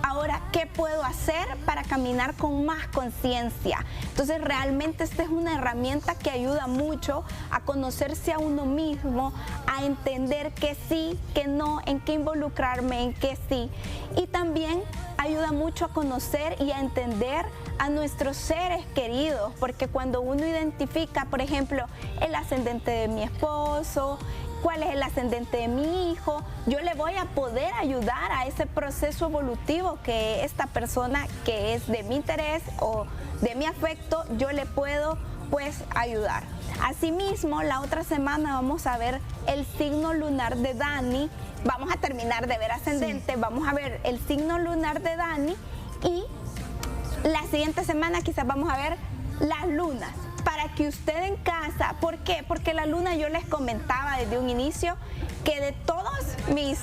ahora, ¿qué puedo hacer para caminar con más conciencia? Entonces, realmente esta es una herramienta que ayuda mucho a conocerse a uno mismo, a entender que sí, que no, en qué involucrarme, en qué sí. Y también ayuda mucho a conocer y a entender a nuestros seres queridos, porque cuando uno identifica, por ejemplo, el ascendente de mi esposo, cuál es el ascendente de mi hijo, yo le voy a poder ayudar a ese proceso evolutivo que esta persona que es de mi interés o de mi afecto, yo le puedo pues ayudar. Asimismo, la otra semana vamos a ver el signo lunar de Dani, vamos a terminar de ver ascendente, vamos a ver el signo lunar de Dani y la siguiente semana quizás vamos a ver las lunas. Para que usted en casa, ¿por qué? Porque la luna, yo les comentaba desde un inicio que de todos mis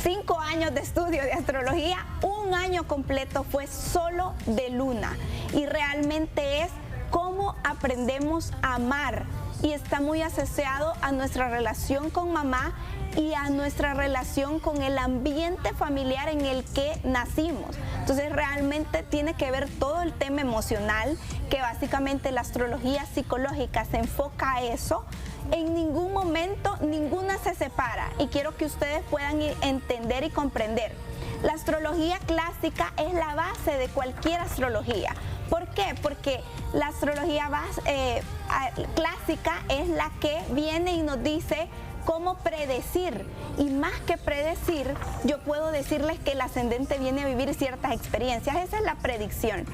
5 años de estudio de astrología, un año completo fue solo de luna y realmente es cómo aprendemos a amar y está muy asociado a nuestra relación con mamá y a nuestra relación con el ambiente familiar en el que nacimos. Entonces realmente tiene que ver todo el tema emocional, que básicamente la astrología psicológica se enfoca a eso. En ningún momento ninguna se separa y quiero que ustedes puedan entender y comprender. La astrología clásica es la base de cualquier astrología. ¿Por qué? Porque la astrología clásica es la que viene y nos dice cómo predecir, y más que predecir, yo puedo decirles que el ascendente viene a vivir ciertas experiencias. Esa es la predicción.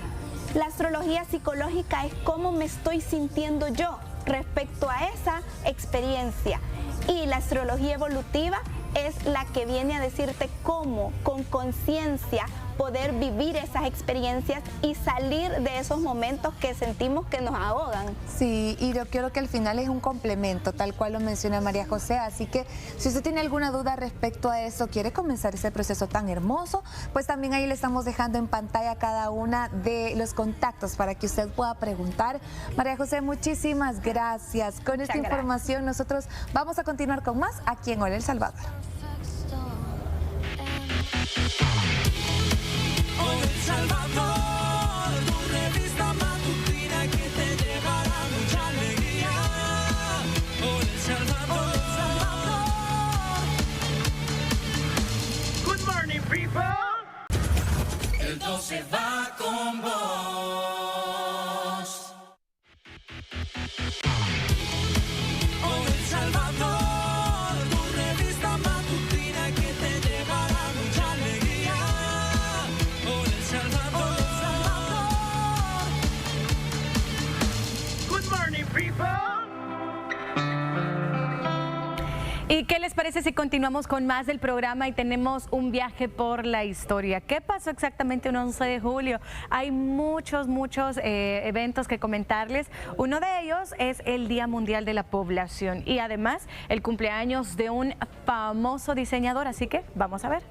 La astrología psicológica es cómo me estoy sintiendo yo respecto a esa experiencia, y la astrología evolutiva es la que viene a decirte cómo, con conciencia, poder vivir esas experiencias y salir de esos momentos que sentimos que nos ahogan. Sí, y yo creo que al final es un complemento, tal cual lo menciona María José, así que si usted tiene alguna duda respecto a eso, quiere comenzar ese proceso tan hermoso, pues también ahí le estamos dejando en pantalla cada una de los contactos para que usted pueda preguntar. María José, muchísimas gracias. Con esta información nosotros vamos a continuar con más aquí en Hola El Salvador. Hola El Salvador, tu revista matutina que te llevará mucha alegría. Hola El Salvador, Good morning, people. El 12 va con vos. Hola El Salvador, tu revista matutina que te llevará mucha alegría. Hola El Salvador, Good morning, people. ¿Y qué les parece si continuamos con más del programa y tenemos un viaje por la historia? ¿Qué pasó exactamente un 11 de julio? Hay muchos eventos que comentarles. Uno de ellos es el Día Mundial de la Población y además el cumpleaños de un famoso diseñador, así que vamos a ver.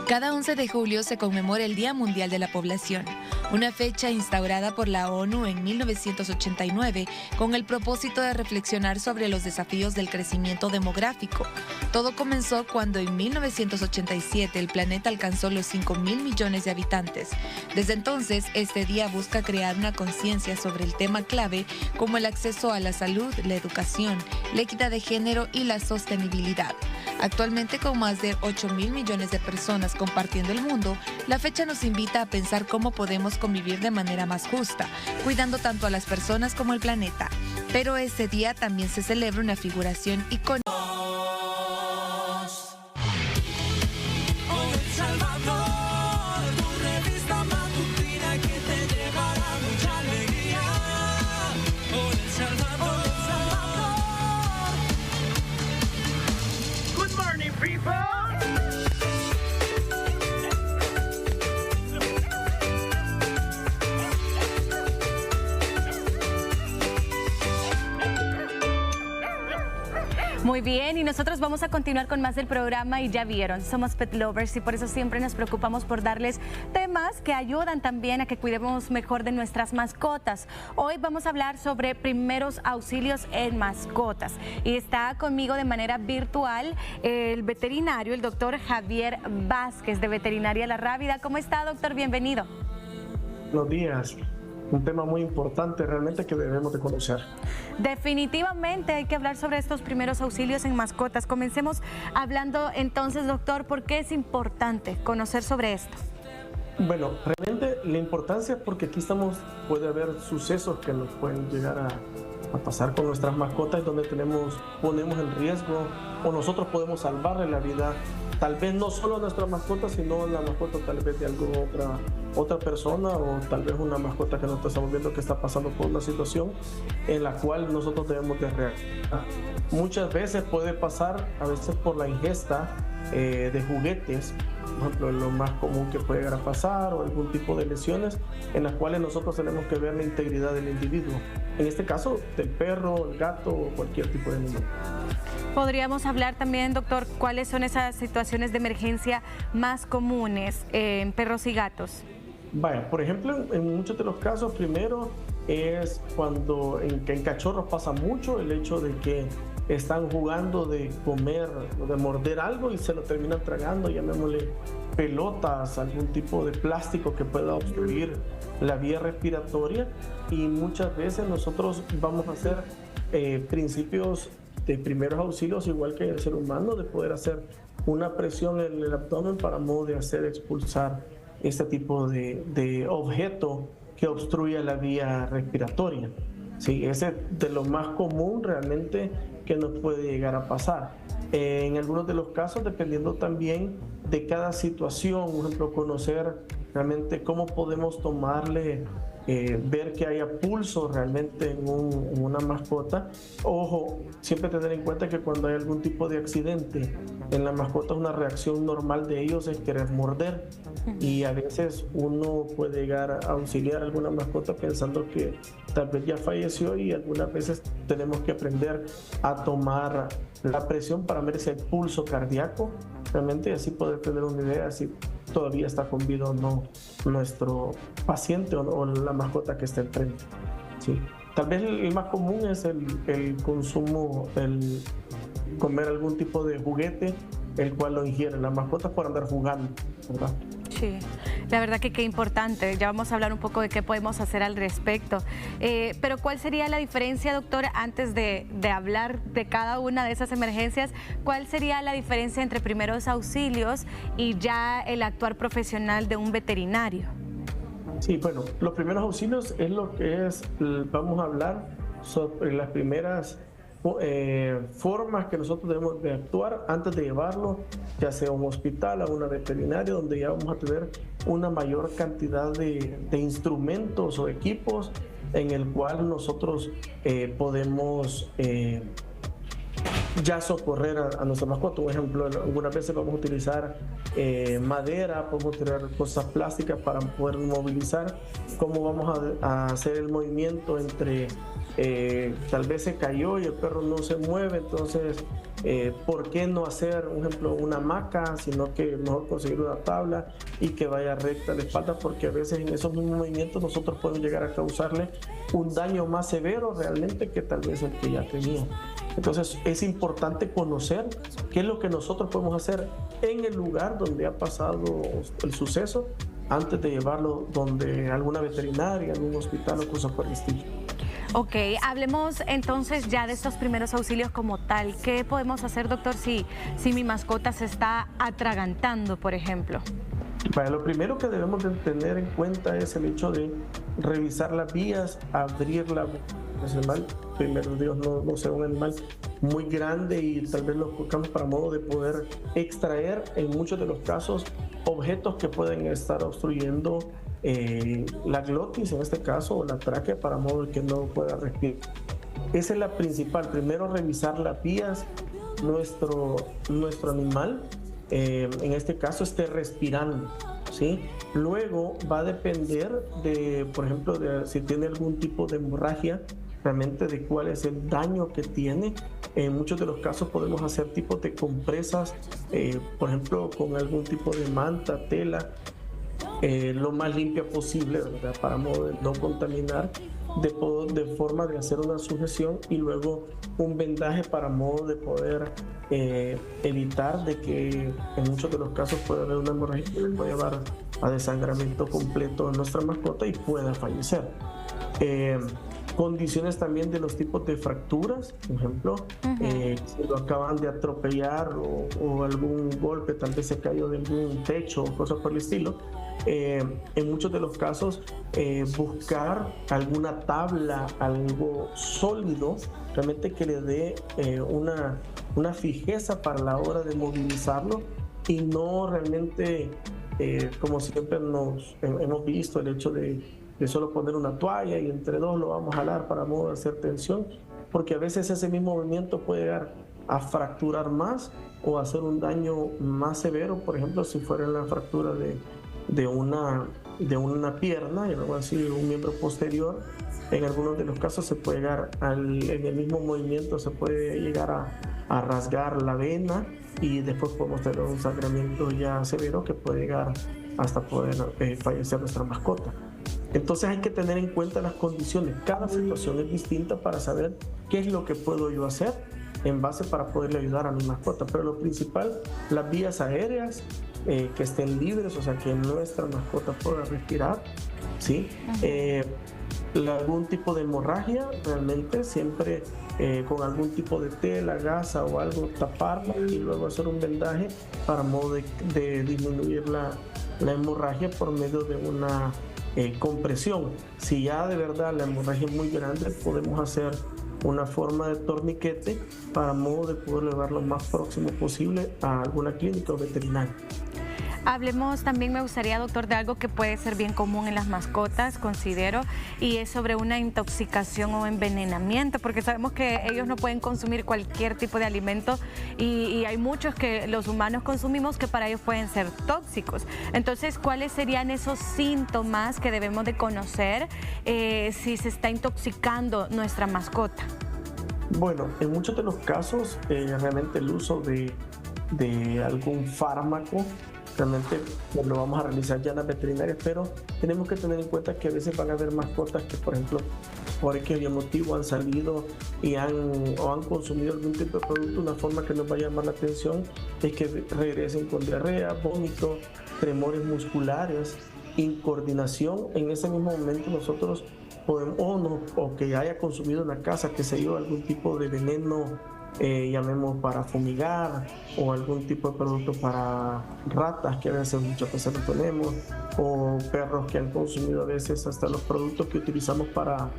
Cada 11 de julio se conmemora el Día Mundial de la Población, una fecha instaurada por la ONU en 1989 con el propósito de reflexionar sobre los desafíos del crecimiento demográfico. Todo comenzó cuando en 1987 el planeta alcanzó los 5.000 millones de habitantes. Desde entonces, este día busca crear una conciencia sobre el tema clave como el acceso a la salud, la educación, la equidad de género y la sostenibilidad. Actualmente, con más de 8.000 millones de personas compartiendo el mundo, la fecha nos invita a pensar cómo podemos convivir de manera más justa, cuidando tanto a las personas como al planeta. Pero este día también se celebra una figuración icónica. Muy bien, y nosotros vamos a continuar con más del programa y ya vieron, somos pet lovers y por eso siempre nos preocupamos por darles temas que ayudan también a que cuidemos mejor de nuestras mascotas. Hoy vamos a hablar sobre primeros auxilios en mascotas y está conmigo de manera virtual el veterinario, el doctor Javier Vázquez de Veterinaria La Rábida. ¿Cómo está, doctor? Bienvenido. Buenos días. Un tema muy importante realmente que debemos de conocer. Definitivamente hay que hablar sobre estos primeros auxilios en mascotas. Comencemos hablando entonces, doctor, ¿por qué es importante conocer sobre esto? Bueno, realmente la importancia es porque aquí puede haber sucesos que nos pueden llegar a pasar con nuestras mascotas donde ponemos en riesgo o nosotros podemos salvarle la vida, tal vez no solo a nuestra mascota, sino la mascota tal vez de alguna otra persona o tal vez una mascota que nosotros estamos viendo que está pasando por una situación en la cual nosotros debemos de reaccionar. Muchas veces puede pasar, a veces por la ingesta de juguetes, por ejemplo, lo más común que puede llegar a pasar, o algún tipo de lesiones en las cuales nosotros tenemos que ver la integridad del individuo. En este caso, del perro, el gato o cualquier tipo de animal. Podríamos hablar también, doctor, cuáles son esas situaciones de emergencia más comunes en perros y gatos. Vaya, por ejemplo, en muchos de los casos, primero es cuando en cachorros pasa mucho el hecho de que están jugando de comer o de morder algo y se lo terminan tragando, llamémosle pelotas, algún tipo de plástico que pueda obstruir la vía respiratoria, y muchas veces nosotros vamos a hacer principios de primeros auxilios igual que el ser humano, de poder hacer una presión en el abdomen para modo de hacer expulsar este tipo de objeto que obstruye la vía respiratoria. Sí, ese es de lo más común realmente que nos puede llegar a pasar. En algunos de los casos, dependiendo también de cada situación, por ejemplo, conocer realmente cómo podemos tomarle, ver que haya pulso realmente en una mascota. Ojo, siempre tener en cuenta que cuando hay algún tipo de accidente en la mascota, una reacción normal de ellos es querer morder, y a veces uno puede llegar a auxiliar a alguna mascota pensando que tal vez ya falleció, y algunas veces tenemos que aprender a tomar la presión para ver si hay pulso cardíaco realmente, y así poder tener una idea si todavía está con vida o no nuestro paciente o la mascota que está enfrente. Sí. Tal vez el más común es el consumo, el comer algún tipo de juguete, el cual lo ingieren las mascotas por andar jugando, ¿verdad? Sí, la verdad que qué importante. Ya vamos a hablar un poco de qué podemos hacer al respecto. Pero ¿cuál sería la diferencia, doctor, antes de hablar de cada una de esas emergencias? ¿Cuál sería la diferencia entre primeros auxilios y ya el actuar profesional de un veterinario? Sí, bueno, los primeros auxilios es lo que es, vamos a hablar sobre las primeras formas que nosotros debemos de actuar antes de llevarlo, ya sea a un hospital, a una veterinaria, donde ya vamos a tener una mayor cantidad de instrumentos o equipos en el cual nosotros podemos ya socorrer a nuestra mascota. Por ejemplo, algunas veces vamos a utilizar madera, podemos tirar cosas plásticas para poder movilizar. Cómo vamos a hacer el movimiento entre tal vez se cayó y el perro no se mueve, entonces ¿por qué no hacer, por ejemplo, una hamaca, sino que mejor conseguir una tabla y que vaya recta la espalda? Porque a veces en esos mismos movimientos nosotros podemos llegar a causarle un daño más severo realmente que tal vez el que ya tenía. Entonces es importante conocer qué es lo que nosotros podemos hacer en el lugar donde ha pasado el suceso antes de llevarlo donde alguna veterinaria, algún hospital o cosas por el estilo. Ok, hablemos entonces ya de estos primeros auxilios como tal. ¿Qué podemos hacer, doctor, si mi mascota se está atragantando, por ejemplo? Bueno, lo primero que debemos de tener en cuenta es el hecho de revisar las vías, abrirla. Ese animal, primero Dios, no sea un animal muy grande y tal vez lo colocamos para modo de poder extraer, en muchos de los casos, objetos que pueden estar obstruyendo la glotis, en este caso, o la tráquea, para modo de que no pueda respirar. Esa es la principal. Primero, revisar las vías, nuestro animal, en este caso, esté respirando, ¿sí? Luego va a depender de, por ejemplo, de si tiene algún tipo de hemorragia, realmente de cuál es el daño que tiene. En muchos de los casos podemos hacer tipos de compresas, por ejemplo, con algún tipo de manta, tela, lo más limpia posible, ¿verdad? Para modo de no contaminar, de forma de hacer una sujeción, y luego un vendaje para modo de poder evitar de que en muchos de los casos pueda haber una hemorragia que le puede llevar a desangramiento completo de nuestra mascota y pueda fallecer. Condiciones también de los tipos de fracturas, por ejemplo, si lo acaban de atropellar o algún golpe, tal vez se cayó de algún techo o cosas por el estilo. En muchos de los casos, buscar alguna tabla, algo sólido, realmente que le dé una fijeza para la hora de movilizarlo, y no realmente, como siempre hemos visto, el hecho de solo poner una toalla y entre dos lo vamos a jalar para modo de hacer tensión, porque a veces ese mismo movimiento puede llegar a fracturar más o hacer un daño más severo. Por ejemplo, si fuera la fractura de una pierna, algo así, un miembro posterior, en algunos de los casos se puede llegar en el mismo movimiento se puede llegar a rasgar la vena, y después podemos tener un sangramiento ya severo que puede llegar hasta poder fallecer nuestra mascota. Entonces hay que tener en cuenta las condiciones. Cada situación es distinta para saber qué es lo que puedo yo hacer en base para poderle ayudar a mi mascota. Pero lo principal, las vías aéreas que estén libres, o sea, que nuestra mascota pueda respirar, ¿sí? Algún tipo de hemorragia, realmente siempre con algún tipo de tela, gasa o algo, taparla y luego hacer un vendaje para modo de disminuir la hemorragia por medio de una compresión. Si ya de verdad la hemorragia es muy grande, podemos hacer una forma de torniquete para modo de poder llevar lo más próximo posible a alguna clínica o veterinaria. Hablemos también, me gustaría, doctor, de algo que puede ser bien común en las mascotas, considero, y es sobre una intoxicación o envenenamiento, porque sabemos que ellos no pueden consumir cualquier tipo de alimento y hay muchos que los humanos consumimos que para ellos pueden ser tóxicos. Entonces, ¿cuáles serían esos síntomas que debemos de conocer si se está intoxicando nuestra mascota? Bueno, en muchos de los casos, realmente el uso de algún fármaco realmente lo vamos a realizar ya en las veterinarias, pero tenemos que tener en cuenta que a veces van a haber mascotas que, por ejemplo, por aquel motivo han salido y han consumido algún tipo de producto. Una forma que nos va a llamar la atención es que regresen con diarrea, vómito, tremores musculares, incoordinación. En ese mismo momento nosotros podemos, o que haya consumido en la casa, que se dio algún tipo de veneno, llamemos para fumigar, o algún tipo de producto para ratas, que a veces muchas veces lo tenemos, o perros que han consumido a veces hasta los productos que utilizamos para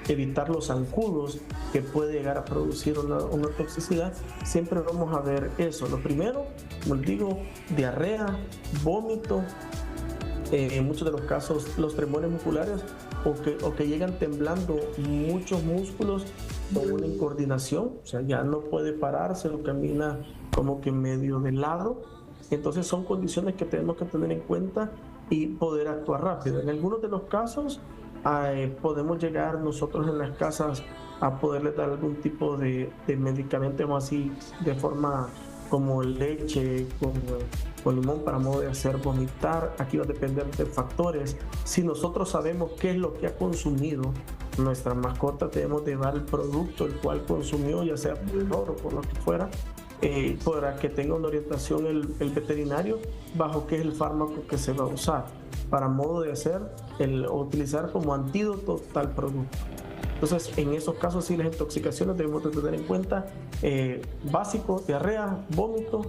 evitar los zancudos, que puede llegar a producir una toxicidad. Siempre vamos a ver eso. Lo primero, como les digo, diarrea, vómito, en muchos de los casos los tremores musculares, o que llegan temblando muchos músculos con una incoordinación, o sea, ya no puede pararse o camina como que medio de lado. Entonces son condiciones que tenemos que tener en cuenta y poder actuar rápido. En algunos de los casos podemos llegar nosotros en las casas a poderles dar algún tipo de medicamento así de forma como leche con limón para modo de hacer vomitar. Aquí va a depender de factores. Si nosotros sabemos qué es lo que ha consumido nuestra mascota, debemos de dar el producto el cual consumió, ya sea por error o por lo que fuera, para que tenga una orientación el veterinario bajo qué es el fármaco que se va a usar para modo de hacer o utilizar como antídoto tal producto. Entonces, en esos casos, sí, las intoxicaciones debemos de tener en cuenta básico, diarrea, vómito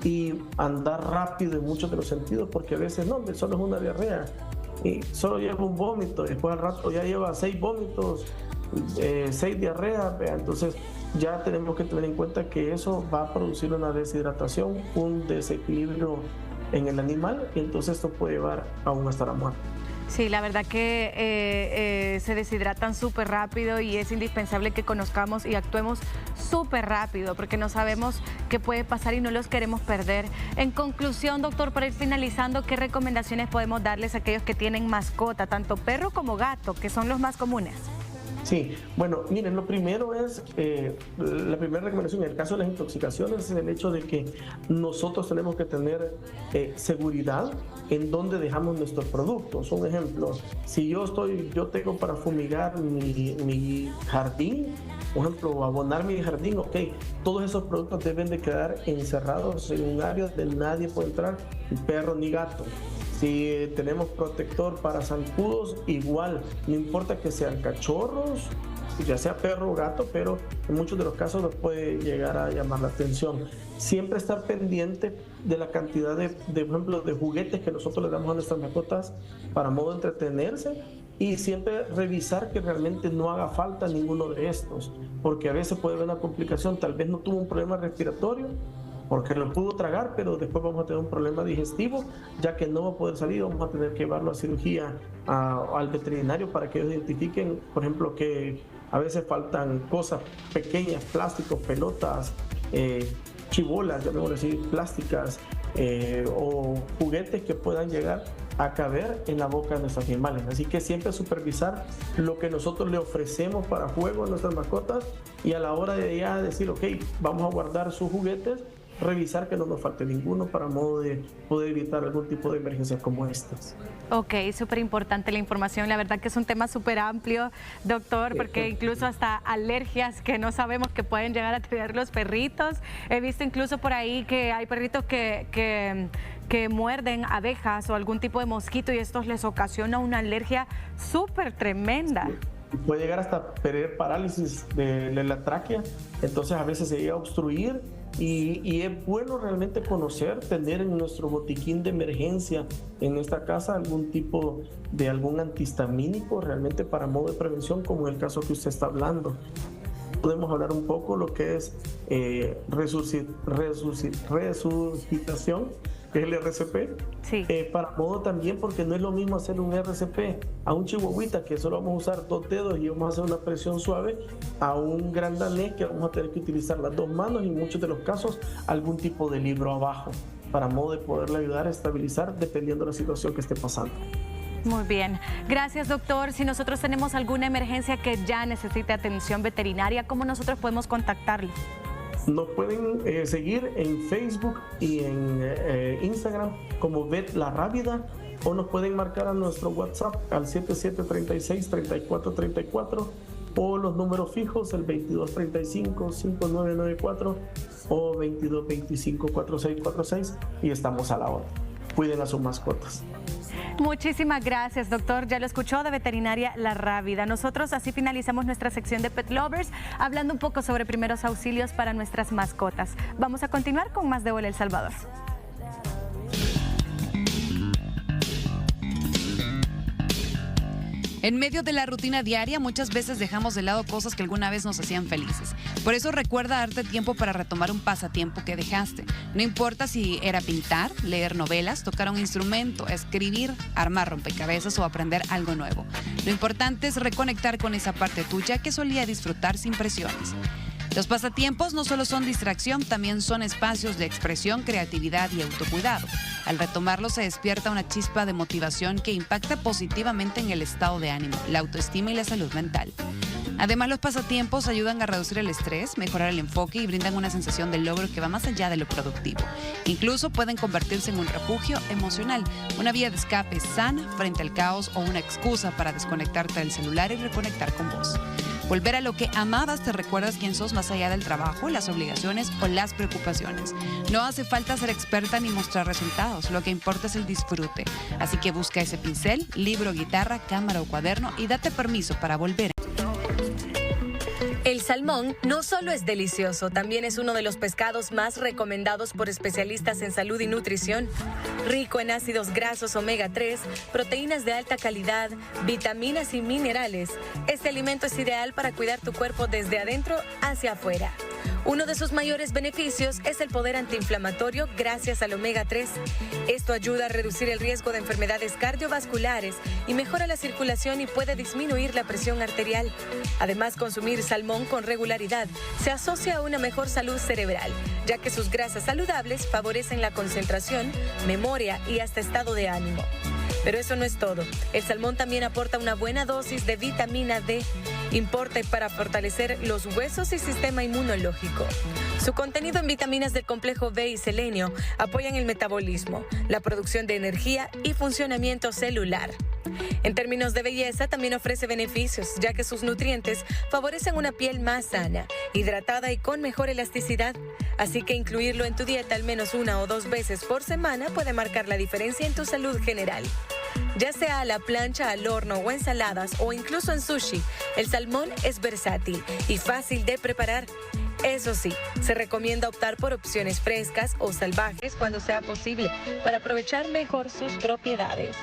y andar rápido en muchos de los sentidos, porque a veces no, solo es una diarrea y solo lleva un vómito, y después al rato ya lleva 6 vómitos, 6 diarreas, entonces ya tenemos que tener en cuenta que eso va a producir una deshidratación, un desequilibrio en el animal, y entonces esto puede llevar aún hasta la muerte. Sí, la verdad que se deshidratan súper rápido y es indispensable que conozcamos y actuemos súper rápido porque no sabemos qué puede pasar y no los queremos perder. En conclusión, doctor, para ir finalizando, ¿qué recomendaciones podemos darles a aquellos que tienen mascota, tanto perro como gato, que son los más comunes? Sí, bueno, miren, lo primero es, la primera recomendación en el caso de las intoxicaciones es el hecho de que nosotros tenemos que tener seguridad en dónde dejamos nuestros productos. Un ejemplo, si yo tengo para fumigar mi jardín, por ejemplo, abonar mi jardín, ok, todos esos productos deben de quedar encerrados en un área donde nadie puede entrar, ni perro ni gato. Si tenemos protector para zancudos, igual, no importa que sean cachorros, ya sea perro o gato, pero en muchos de los casos nos puede llegar a llamar la atención. Siempre estar pendiente de la cantidad por ejemplo, de juguetes que nosotros le damos a nuestras mascotas para modo de entretenerse, y siempre revisar que realmente no haga falta ninguno de estos, porque a veces puede haber una complicación, tal vez no tuvo un problema respiratorio, porque lo pudo tragar, pero después vamos a tener un problema digestivo, ya que no va a poder salir, vamos a tener que llevarlo a cirugía al veterinario para que ellos identifiquen, por ejemplo, que a veces faltan cosas pequeñas, plásticos, pelotas, chibolas, llamémoslo así, plásticas, o juguetes que puedan llegar a caber en la boca de nuestros animales. Así que siempre supervisar lo que nosotros le ofrecemos para juego a nuestras mascotas, y a la hora de ya decir, ok, vamos a guardar sus juguetes, revisar que no nos falte ninguno para modo de poder evitar algún tipo de emergencia como estas. Ok, súper importante la información. La verdad que es un tema súper amplio, doctor, porque incluso hasta alergias que no sabemos que pueden llegar a tener los perritos. He visto incluso por ahí que hay perritos que muerden abejas o algún tipo de mosquito y esto les ocasiona una alergia súper tremenda. Puede llegar hasta tener parálisis de la tráquea, entonces a veces se llega a obstruir y es bueno realmente conocer, tener en nuestro botiquín de emergencia en nuestra casa algún tipo de algún antihistamínico realmente para modo de prevención, como en el caso que usted está hablando. Podemos hablar un poco lo que es resucitación, que es el RCP, sí. Para modo también, porque no es lo mismo hacer un RCP a un chihuahuita que solo vamos a usar 2 dedos y vamos a hacer una presión suave, a un gran danés que vamos a tener que utilizar las 2 manos y en muchos de los casos algún tipo de libro abajo, para modo de poderle ayudar a estabilizar dependiendo de la situación que esté pasando. Muy bien, gracias doctor. Si nosotros tenemos alguna emergencia que ya necesite atención veterinaria, ¿cómo nosotros podemos contactarlo? Nos pueden seguir en Facebook y en Instagram como Vet La Rábida, o nos pueden marcar a nuestro WhatsApp al 7736-3434 o los números fijos, el 2235-5994 o 2225-4646, y estamos a la hora. Cuiden a sus mascotas. Muchísimas gracias, doctor. Ya lo escuchó, de Veterinaria La Rábida. Nosotros así finalizamos nuestra sección de Pet Lovers, hablando un poco sobre primeros auxilios para nuestras mascotas. Vamos a continuar con más de Hola El Salvador. En medio de la rutina diaria, muchas veces dejamos de lado cosas que alguna vez nos hacían felices. Por eso recuerda darte tiempo para retomar un pasatiempo que dejaste. No importa si era pintar, leer novelas, tocar un instrumento, escribir, armar rompecabezas o aprender algo nuevo. Lo importante es reconectar con esa parte tuya que solía disfrutar sin presiones. Los pasatiempos no solo son distracción, también son espacios de expresión, creatividad y autocuidado. Al retomarlos se despierta una chispa de motivación que impacta positivamente en el estado de ánimo, la autoestima y la salud mental. Además, los pasatiempos ayudan a reducir el estrés, mejorar el enfoque y brindan una sensación de logro que va más allá de lo productivo. Incluso pueden convertirse en un refugio emocional, una vía de escape sana frente al caos o una excusa para desconectarte del celular y reconectar con vos. Volver a lo que amabas te recuerdas quién sos más allá del trabajo, las obligaciones o las preocupaciones. No hace falta ser experta ni mostrar resultados, lo que importa es el disfrute. Así que busca ese pincel, libro, guitarra, cámara o cuaderno y date permiso para volver. El salmón no solo es delicioso, también es uno de los pescados más recomendados por especialistas en salud y nutrición. Rico en ácidos grasos omega 3, proteínas de alta calidad, vitaminas y minerales, este alimento es ideal para cuidar tu cuerpo desde adentro hacia afuera. Uno de sus mayores beneficios es el poder antiinflamatorio gracias al omega 3. Esto ayuda a reducir el riesgo de enfermedades cardiovasculares y mejora la circulación y puede disminuir la presión arterial. Además, consumir salmón con regularidad se asocia a una mejor salud cerebral, ya que sus grasas saludables favorecen la concentración, memoria y hasta estado de ánimo. Pero eso no es todo. El salmón también aporta una buena dosis de vitamina D. Importa para fortalecer los huesos y sistema inmunológico. Su contenido en vitaminas del complejo B y selenio apoyan el metabolismo, la producción de energía y funcionamiento celular. En términos de belleza, también ofrece beneficios, ya que sus nutrientes favorecen una piel más sana, hidratada y con mejor elasticidad. Así que incluirlo en tu dieta al menos 1 o 2 veces por semana puede marcar la diferencia en tu salud general. Ya sea a la plancha, al horno o ensaladas o incluso en sushi, el salmón es versátil y fácil de preparar. Eso sí, se recomienda optar por opciones frescas o salvajes cuando sea posible para aprovechar mejor sus propiedades.